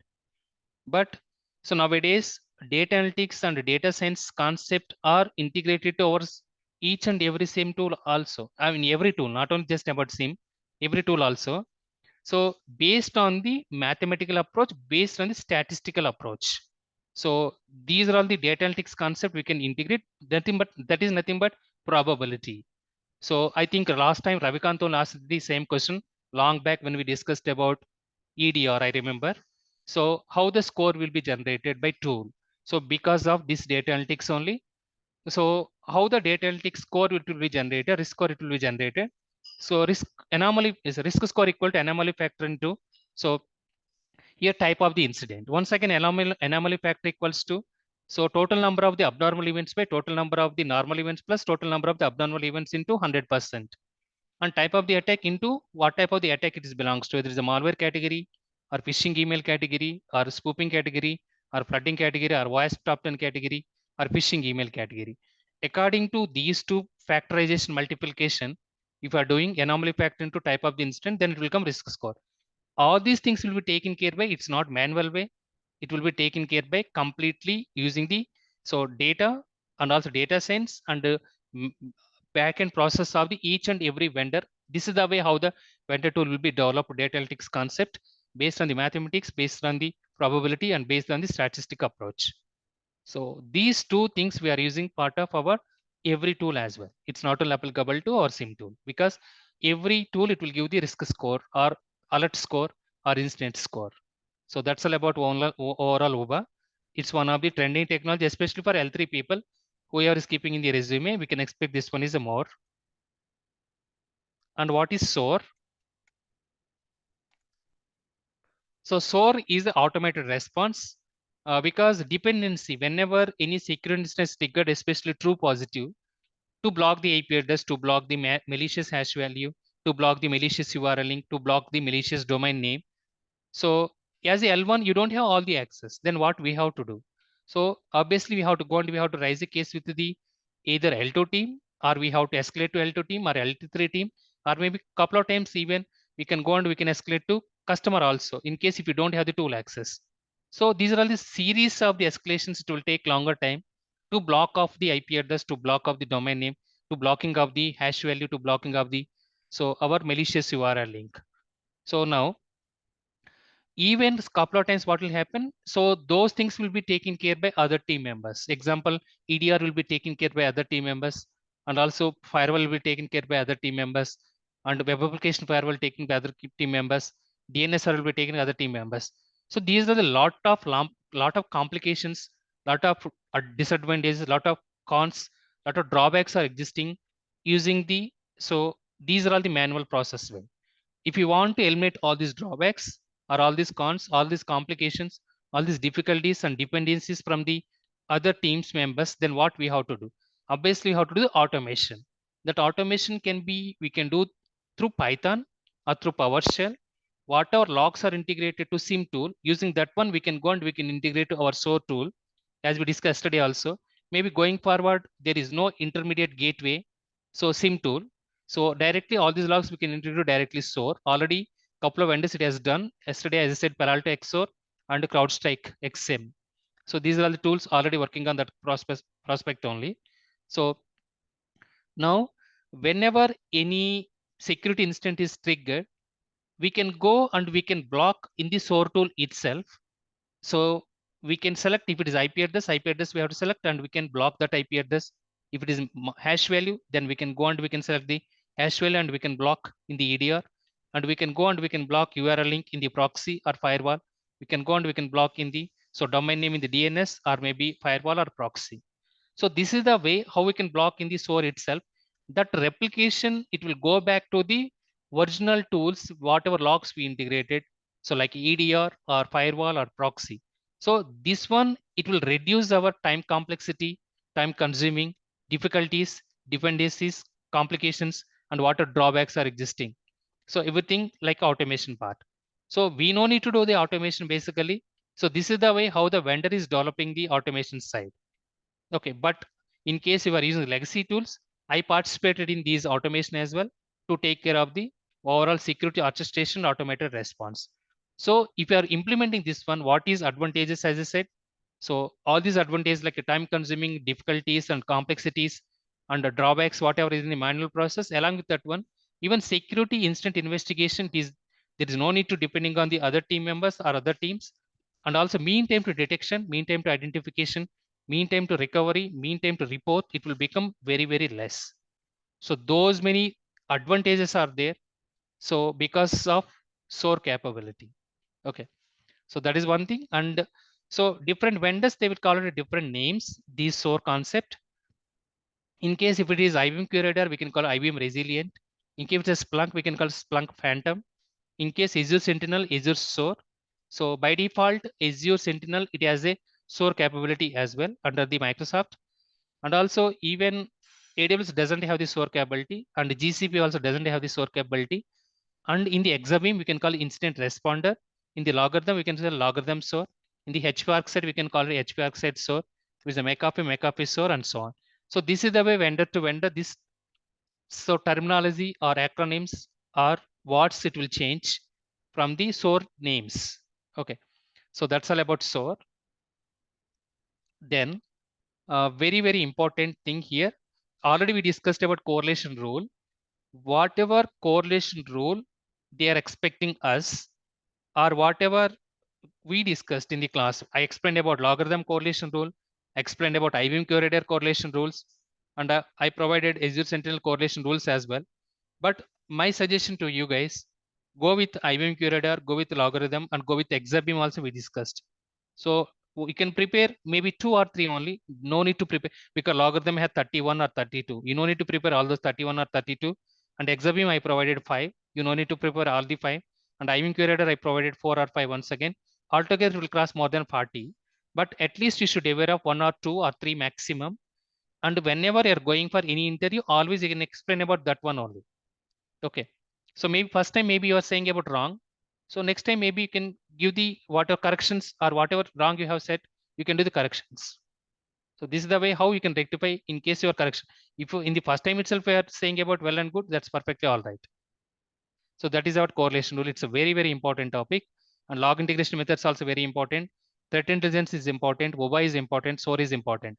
But so nowadays, data analytics and data science concept are integrated towards each and every SIEM tool also. I mean, every tool, not only just about SIEM, every tool also. So based on the mathematical approach, based on the statistical approach. So these are all the data analytics concept we can integrate. Nothing but that is nothing but probability. So I think last time Ravikanto asked the same question long back when we discussed about EDR, I remember. So how the score will be generated by tool. So because of this data analytics only. So how the data analytics score it will be generated, risk score it will be generated. So risk anomaly is risk score equal to anomaly factor into. So here type of the incident. Once again, anomaly factor equals to, so total number of the abnormal events by total number of the normal events plus total number of the abnormal events into 100%. And type of the attack into what type of the attack it is belongs to, whether it is a malware category or phishing email category or spoofing category or flooding category or voice top 10 category or phishing email category. According to these two factorization multiplication, if you are doing anomaly factor into type of the incident, then it will come risk score. All these things will be taken care by, it's not manual way, it will be taken care by completely using the so data and also data science and back end process of the each and every vendor. This is the way how the vendor tool will be developed data analytics concept based on the mathematics, based on the probability and based on the statistic approach. So these two things we are using part of our every tool as well. It's not only applicable to our SIM tool, because every tool it will give the risk score or alert score or incident score. So that's all about overall OBA. It's one of the trending technology, especially for L3 people. Whoever is keeping in the resume, we can expect this one is a more. And what is SOAR? So SOAR is the automated response because dependency, whenever any security instance is triggered, especially true positive, to block the IP address, to block the malicious hash value, to block the malicious URL link, to block the malicious domain name. So as a L1, you don't have all the access. Then what we have to do? So obviously we have to go and we have to raise a case with the either L2 team, or we have to escalate to L2 team or L3 team, or maybe couple of times even we can go and we can escalate to customer also in case if you don't have the tool access. So these are all the series of the escalations. It will take longer time to block off the IP address, to block off the domain name, to blocking of the hash value, to blocking of the so our malicious URL link. So now even couple of times what will happen, so those things will be taken care by other team members. Example, EDR will be taken care by other team members, and also firewall will be taken care by other team members, and web application firewall taken by other team members, DNS will be taken by other team members. So these are the lot of complications, lot of disadvantages, lot of cons, lot of drawbacks are existing using the, so these are all the manual process way. If you want to eliminate all these drawbacks or all these cons, all these complications, all these difficulties and dependencies from the other teams members, then what we have to do? Obviously, we have to do the automation. That automation can be, we can do through Python or through PowerShell. Whatever logs are integrated to SIEM tool, using that one, we can go and we can integrate to our SOAR tool, as we discussed yesterday also. Maybe going forward, there is no intermediate gateway. So SIEM tool, so directly all these logs we can integrate directly SOAR. Already couple of vendors it has done. Yesterday, as I said, Palo Alto XOR and CrowdStrike XM. So these are all the tools already working on that prospect only. So now, whenever any security incident is triggered, we can go and we can block in the SOAR tool itself. So we can select if it is IP address we have to select, and we can block that IP address. If it is hash value, then we can go and we can select the hash value and we can block in the EDR, and we can go and we can block URL link in the proxy or firewall. We can go and we can block in the so domain name in the DNS or maybe firewall or proxy. So this is the way how we can block in the SOAR itself. That replication, it will go back to the original tools, whatever logs we integrated. So like EDR or firewall or proxy. So this one, it will reduce our time complexity, time consuming, difficulties, dependencies, complications, and what are drawbacks are existing. So everything like automation part. So we no need to do the automation basically. So this is the way how the vendor is developing the automation side. Okay, but in case you are using legacy tools, I participated in these automation as well to take care of the overall security orchestration automated response. So if you are implementing this one, what is advantages as I said? So all these advantages like time consuming difficulties and complexities and the drawbacks, whatever is in the manual process, along with that one, even security instant investigation is there is no need to depending on the other team members or other teams. And also mean time to detection, mean time to identification, mean time to recovery, mean time to report, it will become very, very less. So those many advantages are there. So because of SOAR capability. Okay. So that is one thing. And so different vendors, they will call it different names, these SOAR concept. In case if it is IBM Curator, we can call IBM Resilient. In case it is Splunk, we can call Splunk Phantom. In case Azure Sentinel, Azure SOAR. So by default, Azure Sentinel, it has a SOAR capability as well under the Microsoft. And also even AWS doesn't have the SOAR capability and GCP also doesn't have the SOAR capability. And in the exabeam, we can call incident responder. In the logarithm, we can say logarithm SOAR. In the HPARC side, we can call it HPARC side SOAR. With the McAfee SOAR and so on. So this is the way vendor to vendor, this so terminology or acronyms or words it will change from the SOAR names. Okay, so that's all about SOAR. Then very, very important thing here. Already we discussed about correlation rule. Whatever correlation rule they are expecting us or whatever we discussed in the class, I explained about logarithm correlation rule, explained about IBM Curator correlation rules, and I provided Azure Sentinel correlation rules as well. But my suggestion to you guys, go with IBM Curator, go with logarithm, and go with exabeam also we discussed. So we can prepare maybe 2 or 3 only. No need to prepare because logarithm has 31 or 32. You no need to prepare all those 31 or 32. And exabeam I provided 5. You no need to prepare all the 5. And IBM Curator I provided 4 or 5 once again. Altogether it will cross more than 40. But at least you should aware of 1 or 2 or 3 maximum. And whenever you're going for any interview, always you can explain about that one only. Okay. So maybe first time maybe you are saying about wrong. So next time maybe you can give the whatever corrections or whatever wrong you have said, you can do the corrections. So this is the way how you can rectify in case your correction. If you, in the first time itself you are saying about well and good, that's perfectly all right. So that is our correlation rule. It's a very, very important topic. And log integration methods also very important. Threat intelligence is important. WOBA is important. SOAR is important.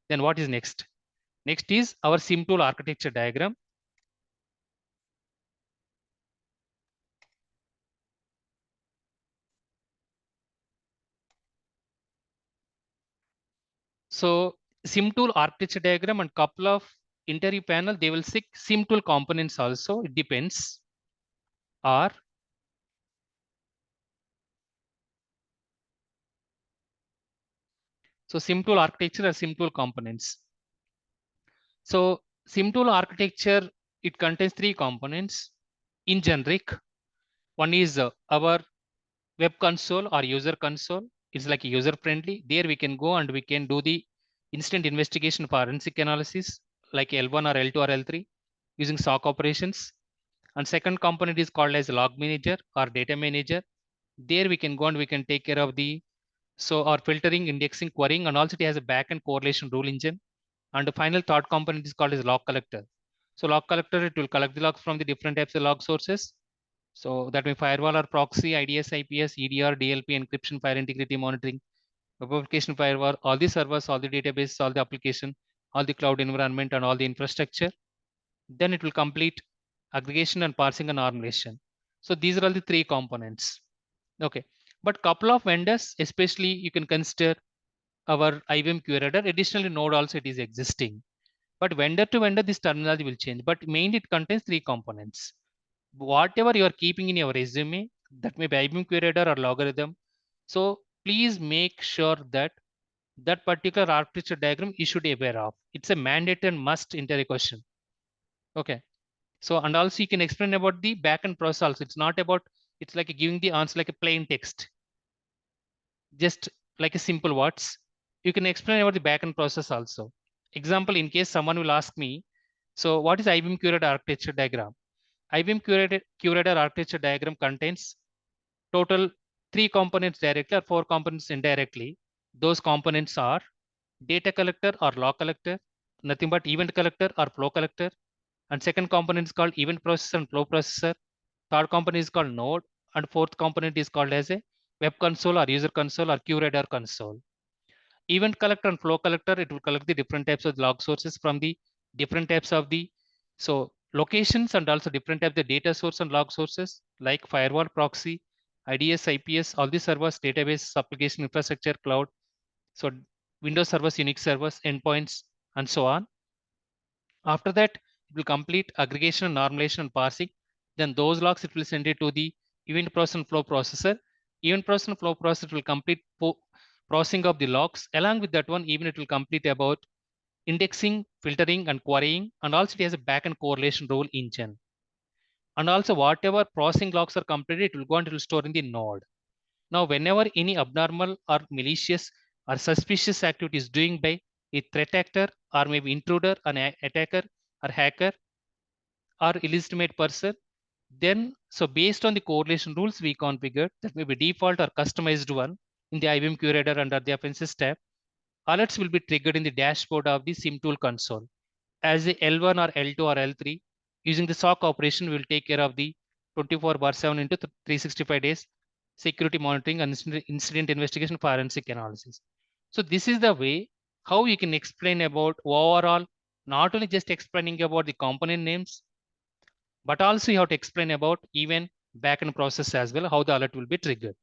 Then what is next? Next is our SIEM tool architecture diagram. So SIEM tool architecture diagram and couple of interview panel, they will see SIEM tool components also. It depends. Are so SIEM tool architecture or SIEM tool components. So SIEM tool architecture, it contains 3 components in generic. One is our web console or user console. It's like user friendly. There we can go and we can do the instant investigation forensic analysis like L1 or L2 or L3 using SOC operations. And second component is called as log manager or data manager. There we can go and we can take care of the our filtering, indexing, querying, and also it has a backend correlation rule engine. And the final third component is called as log collector. So log collector, it will collect the logs from the different types of log sources. So that may firewall or proxy, IDS, IPS, EDR, DLP, encryption, fire integrity monitoring, web application firewall, all the servers, all the database, all the application, all the cloud environment, and all the infrastructure. Then it will complete aggregation and parsing and normalization. So these are all the 3 components. Okay, but couple of vendors, especially you can consider our IBM Curator. Additionally, Node also it is existing. But vendor to vendor, this terminology will change. But mainly it contains 3 components. Whatever you are keeping in your resume, that may be IBM Curator or logarithm. So please make sure that that particular architecture diagram you should be aware of. It's a mandate and must interview question. Okay. So, and also you can explain about the backend process also. It's not about, it's like giving the answer like a plain text, just like a simple words. You can explain about the backend process also. Example, in case someone will ask me, so what is IBM Curator architecture diagram? IBM curator architecture diagram contains total 3 components directly or 4 components indirectly. Those components are data collector or log collector, nothing but event collector or flow collector. And second component is called event processor and flow processor. Third component is called node. And fourth component is called as a web console or user console or curator console. Event collector and flow collector, it will collect the different types of log sources from the different types of the locations, and also different types of the data source and log sources like firewall, proxy, IDS, IPS, all the servers, database, application infrastructure, cloud, so Windows servers, Unix servers, endpoints, and so on. After that, it will complete aggregation and normalization and parsing. Then those logs, it will send it to the event process and flow processor. Event process and flow processor will complete processing of the logs. Along with that one, even it will complete about indexing, filtering, and querying. And also it has a backend correlation rule engine. And also whatever processing logs are completed, it will go and it will store in the node. Now, whenever any abnormal or malicious or suspicious activity is doing by a threat actor or maybe intruder, an attacker or hacker or illegitimate person, then so based on the correlation rules we configured, that may be default or customized one in the IBM Curator under the offenses tab, alerts will be triggered in the dashboard of the SIEM tool console. As the L1 or L2 or L3, using the SOC operation, we will take care of the 24/7 into 365 days security monitoring and incident investigation forensic analysis. So this is the way how you can explain about overall, not only just explaining about the component names, but also you have to explain about even backend process as well, how the alert will be triggered.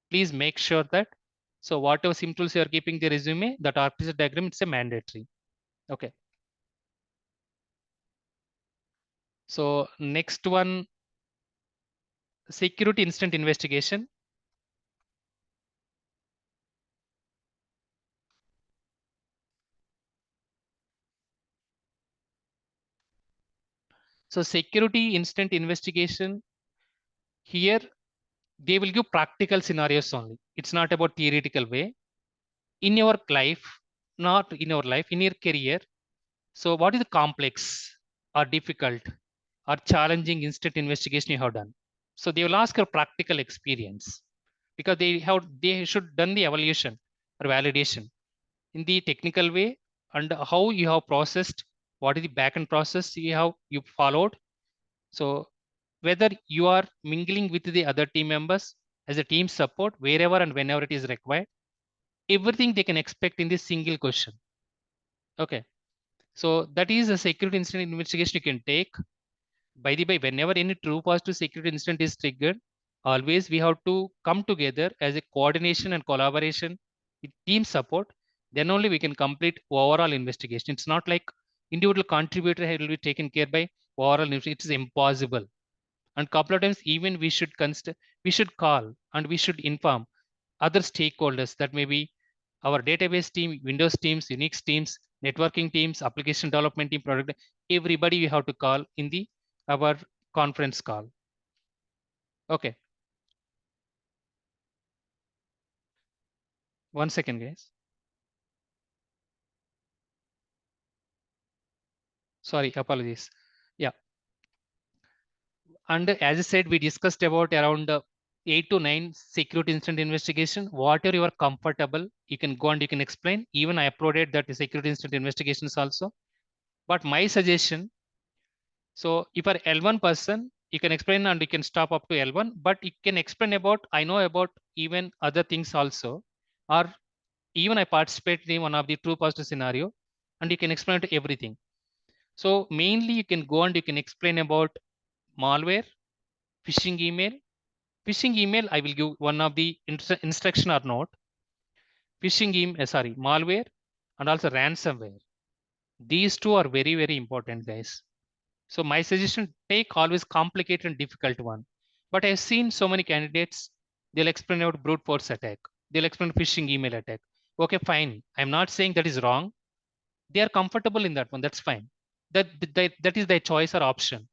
Please make sure that, so whatever SIM tools you are keeping the resume, that architecture diagram, it's a mandatory. Okay. So next one, security incident investigation. So security incident investigation, here they will give practical scenarios only. It's not about theoretical way. In your life, not in your life, in your career. So what is the complex or difficult or challenging incident investigation you have done? So they will ask your practical experience because they should done the evaluation or validation in the technical way and how you have processed, what is the backend process you followed. So whether you are mingling with the other team members as a team support wherever and whenever it is required, everything they can expect in this single question. Okay, so that is a security incident investigation you can take. By the way, whenever any true positive security incident is triggered, always we have to come together as a coordination and collaboration with team support. Then only we can complete overall investigation. It's not like individual contributor will be taken care by overall investigation. It is impossible. And couple of times even we should call and we should inform other stakeholders, that may be our database team, Windows teams, Unix teams, networking teams, application development team, product, everybody we have to call in the our conference call. Okay. 1 second, guys. Sorry, apologies. Yeah. And as I said, we discussed about around 8 to 9 security incident investigation. Whatever you are comfortable, you can go and you can explain. Even I uploaded that security incident investigations also. But my suggestion, so if you are L1 person, you can explain and you can stop up to L1, but you can explain about, I know about even other things also, or even I participated in one of the true positive scenario, and you can explain to everything. So mainly you can go and you can explain about malware, phishing email. Phishing email, I will give one of the instruction or note. Phishing email, malware, and also ransomware. These two are very, very important, guys. So my suggestion, take always complicated and difficult one. But I've seen so many candidates, they'll explain about brute force attack. They'll explain phishing email attack. Okay, fine. I'm not saying that is wrong. They are comfortable in that one. That's fine. That is their choice or option.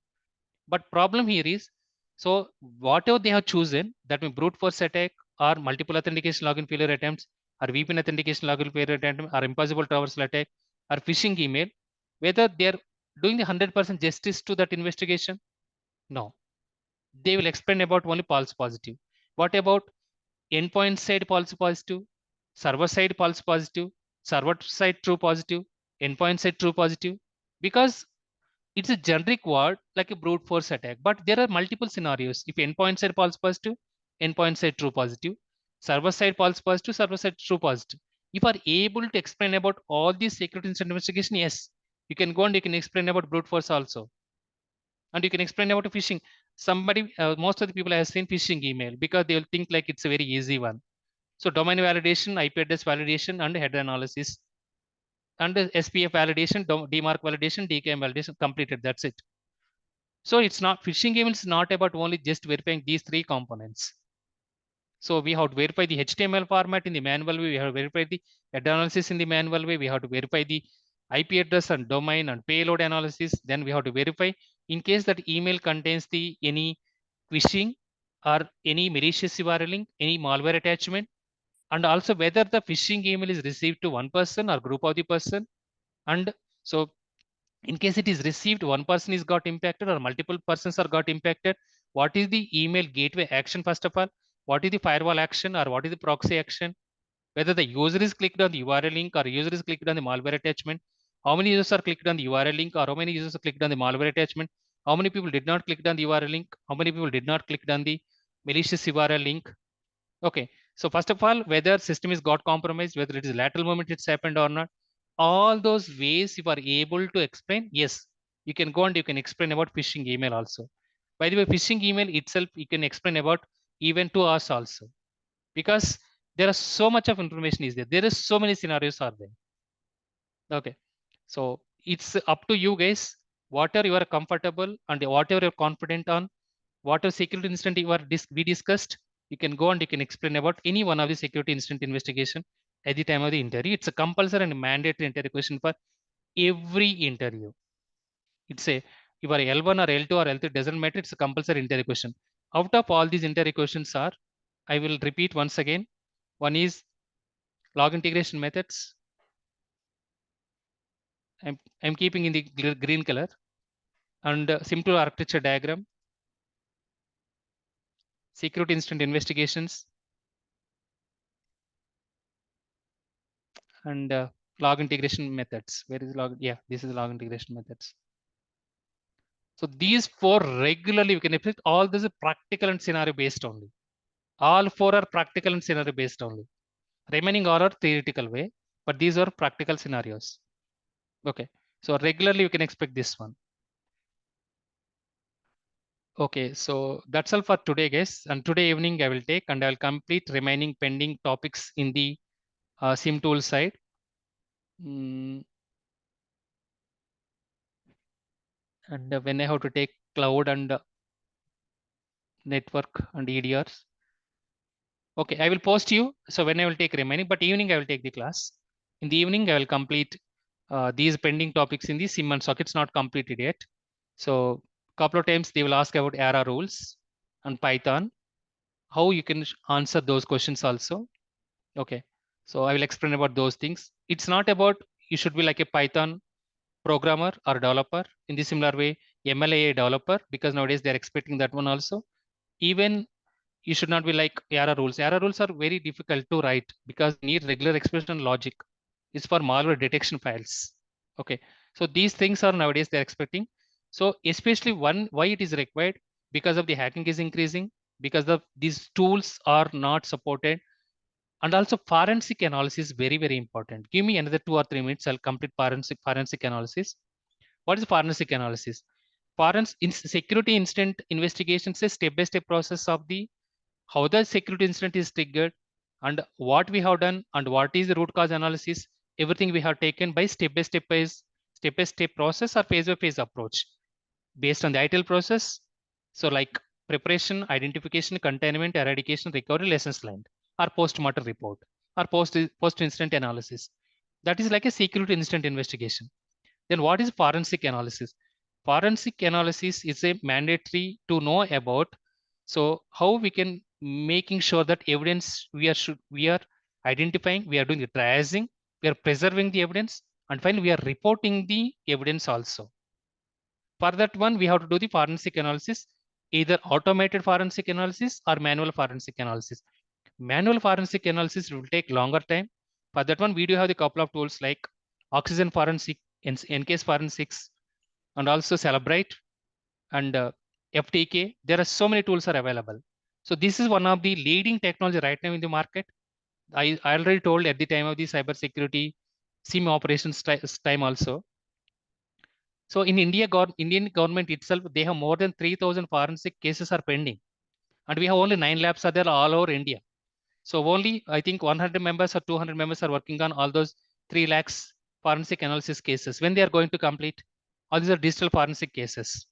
But problem here is, so whatever they have chosen, that may brute force attack or multiple authentication login failure attempts or VPN authentication login failure attempt or impossible traversal attack or phishing email, whether they are doing the 100% justice to that investigation, No, they will explain about only false positive. What about endpoint side false positive, server side false positive, server side true positive, endpoint side true positive? Because it's a generic word like a brute force attack, but there are multiple scenarios. If endpoint side false positive, endpoint side true positive, server side false positive, server side true positive. If you are able to explain about all these security incident investigation, yes, you can go and you can explain about brute force also, and you can explain about phishing. Somebody, most of the people have seen phishing email because they will think like it's a very easy one. So domain validation, IP address validation, and header analysis, and SPF validation, DMARC validation, DKM validation completed. That's it. So it's not, phishing email is not about only just verifying these three components. So we have to verify the HTML format in the manual way. We have to verify the header analysis in the manual way. We have to verify the IP address and domain and payload analysis. Then we have to verify in case that email contains the any phishing or any malicious URL link, any malware attachment, and also whether the phishing email is received to one person or group of the person. And so in case it is received, one person is got impacted or multiple persons are got impacted, what is the email gateway action? First of all, what is the firewall action or what is the proxy action? Whether the user is clicked on the URL link or user is clicked on the malware attachment, how many users are clicked on the URL link or how many users are clicked on the malware attachment, how many people did not click on the URL link, how many people did not click on the malicious URL link. Okay, so first of all, whether system is got compromised, whether it is lateral movement it's happened or not, all those ways you are able to explain, yes, you can go and you can explain about phishing email also. By the way, phishing email itself, you can explain about even to us also, because there are so much of information is there. There is so many scenarios are there. Okay, so it's up to you guys, whatever you are comfortable and whatever you're confident on, whatever security incident we discussed, you can go and you can explain about any one of the security incident investigation at the time of the interview. It's a compulsory and mandatory interview question for every interview. It's a, you are L1 or L2 or L3, doesn't matter. It's a compulsory interview question. Out of all these interview questions are, I will repeat once again. One is log integration methods. I'm keeping in the green color, and simple architecture diagram, security incident investigations, and log integration methods. Where is log? Yeah, this is log integration methods. So these four regularly we can affect. All this is practical and scenario based only. All four are practical and scenario based only. Remaining all are theoretical way, but these are practical scenarios. Okay, so regularly you can expect this one. Okay, so that's all for today, guys. And today evening I will take and I will complete remaining pending topics in the SIEM tool side. And when I have to take cloud and network and EDRs. Okay, I will post you. So when I will take remaining, but evening I will take the class. In the evening, I will complete these pending topics in the SIEM and SOC. It's not completed yet. So couple of times they will ask about ARA rules and Python, how you can answer those questions also. Okay, so I will explain about those things. It's not about you should be like a Python programmer or developer in the similar way, MLA developer, because nowadays they're expecting that one also. Even you should not be like ARA rules. ARA rules are very difficult to write because you need regular expression logic. It's for malware detection files. Okay, so these things are nowadays they're expecting. So especially one, why it is required, because of the hacking is increasing, because of these tools are not supported, and also forensic analysis is very, very important. Give me another 2 or 3 minutes, I'll complete forensic analysis. What is forensic analysis? Security incident investigation is a step-by-step process of the how the security incident is triggered and what we have done and what is the root cause analysis. Everything we have taken by step-by-step process or phase-by-phase approach based on the ITIL process. So like preparation, identification, containment, eradication, recovery, lessons learned, or post-mortem report, or post-incident analysis. That is like a security incident investigation. Then what is forensic analysis? Forensic analysis is a mandatory to know about. So how we can making sure that evidence we are identifying, we are doing the triaging, we are preserving the evidence, and finally we are reporting the evidence also. For that one, we have to do the forensic analysis. either automated forensic analysis or manual forensic analysis. Manual forensic analysis will take longer time. For that one, we do have the couple of tools like oxygen forensic, NCase forensics, and also Celebrite and FTK. There are so many tools are available. So this is one of the leading technology right now in the market. I already told at the time of the cybersecurity SIEM operations time also. So in India, Indian government itself, they have more than 3,000 forensic cases are pending. And we have only 9 labs are there all over India. So only, I think 100 members or 200 members are working on all those 3 lakhs forensic analysis cases. When they are going to complete, all these are digital forensic cases.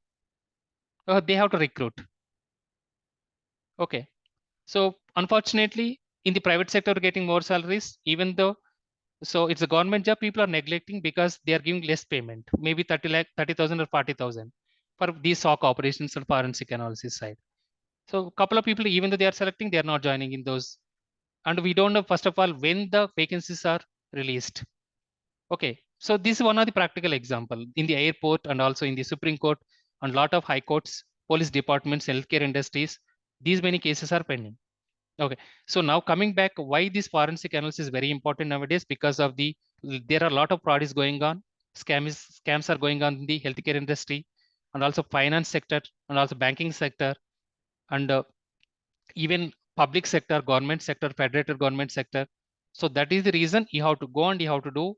They have to recruit. Okay. So unfortunately, in the private sector, getting more salaries, even though, so it's a government job, people are neglecting because they are giving less payment, maybe 30,000 or 40,000 for these SOC operations and forensic analysis side. So a couple of people, even though they are selecting, they are not joining in those. And we don't know, first of all, when the vacancies are released. Okay, so this is one of the practical example in the airport and also in the Supreme Court and lot of high courts, police departments, healthcare industries. These many cases are pending. Okay, so now coming back, why this forensic analysis is very important nowadays? Because of there are a lot of fraud going on. Scams are going on in the healthcare industry and also finance sector and also banking sector and even public sector, government sector, federated government sector. So that is the reason you have to go and you have to do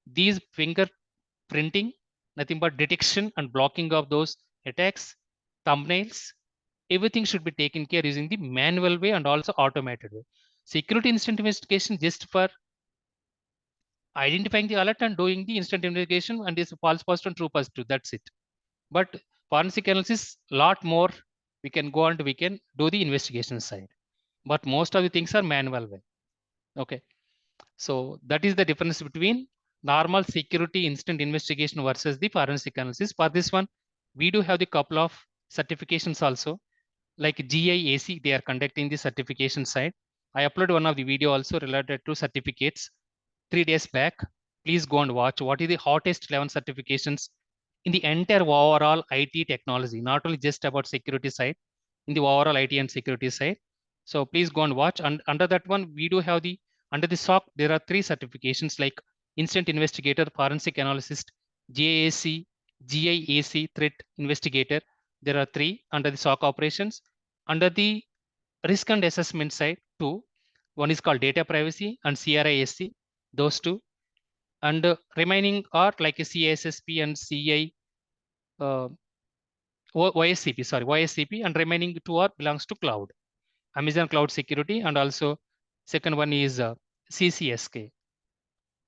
these fingerprinting, nothing but detection and blocking of those attacks, thumbnails. Everything should be taken care using the manual way and also automated way. Security incident investigation just for identifying the alert and doing the instant investigation and this false positive and true positive. That's it. But forensic analysis, lot more. We can go and we can do the investigation side. But most of the things are manual way. Okay. So that is the difference between normal security instant investigation versus the forensic analysis. For this one, we do have the couple of certifications also, like GIAC, they are conducting the certification side. I uploaded one of the video also related to certificates 3 days back. Please go and watch what is the hottest 11 certifications in the entire overall IT technology, not only just about security side, in the overall IT and security side. So please go and watch. And under that one, we do have under the SOC, there are 3 certifications like Instant Investigator, Forensic Analyst, GAC, GIAC, Threat Investigator. There are 3 under the SOC operations. Under the risk and assessment side, 2. One is called data privacy and CRISC, those 2. And remaining are like a CISSP and CI YSCP, and remaining 2 are belongs to cloud, Amazon Cloud Security, and also second one is CCSK.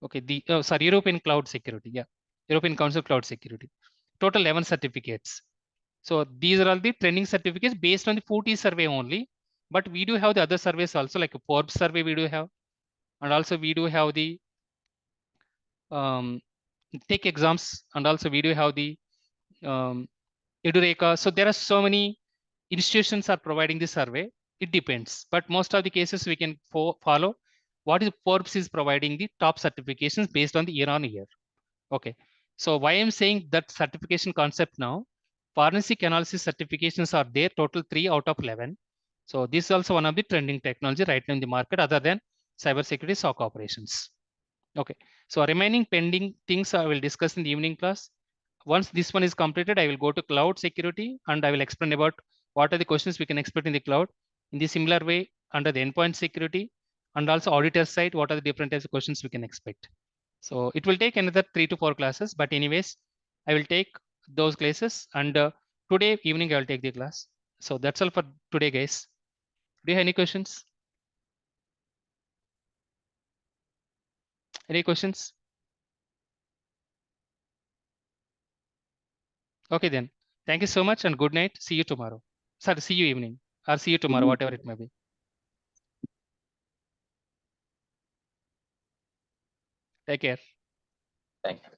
Okay, European Cloud Security. Yeah, European Council Cloud Security. Total 11 certificates. So these are all the training certificates based on the 40 survey only. But we do have the other surveys also, like a Forbes survey we do have, and also we do have the tech exams, and also we do have the Edureka. So there are so many institutions are providing the survey. It depends, but most of the cases we can follow what is Forbes is providing the top certifications based on the year on year. Okay, so why I'm saying that certification concept now, forensic analysis certifications are there, total 3 out of 11. So this is also one of the trending technology right now in the market other than cybersecurity SOC operations. Okay, so remaining pending things I will discuss in the evening class. Once this one is completed, I will go to cloud security and I will explain about what are the questions we can expect in the cloud. In the similar way, under the endpoint security and also auditor side, what are the different types of questions we can expect. So it will take another 3 to 4 classes, but anyways, I will take those classes and today evening I will take the class. So that's all for today, guys. Do you have any questions? Any questions? Okay then. Thank you so much and good night. See you tomorrow. Sorry, see you evening or see you tomorrow, whatever it may be. Take care. Thank you.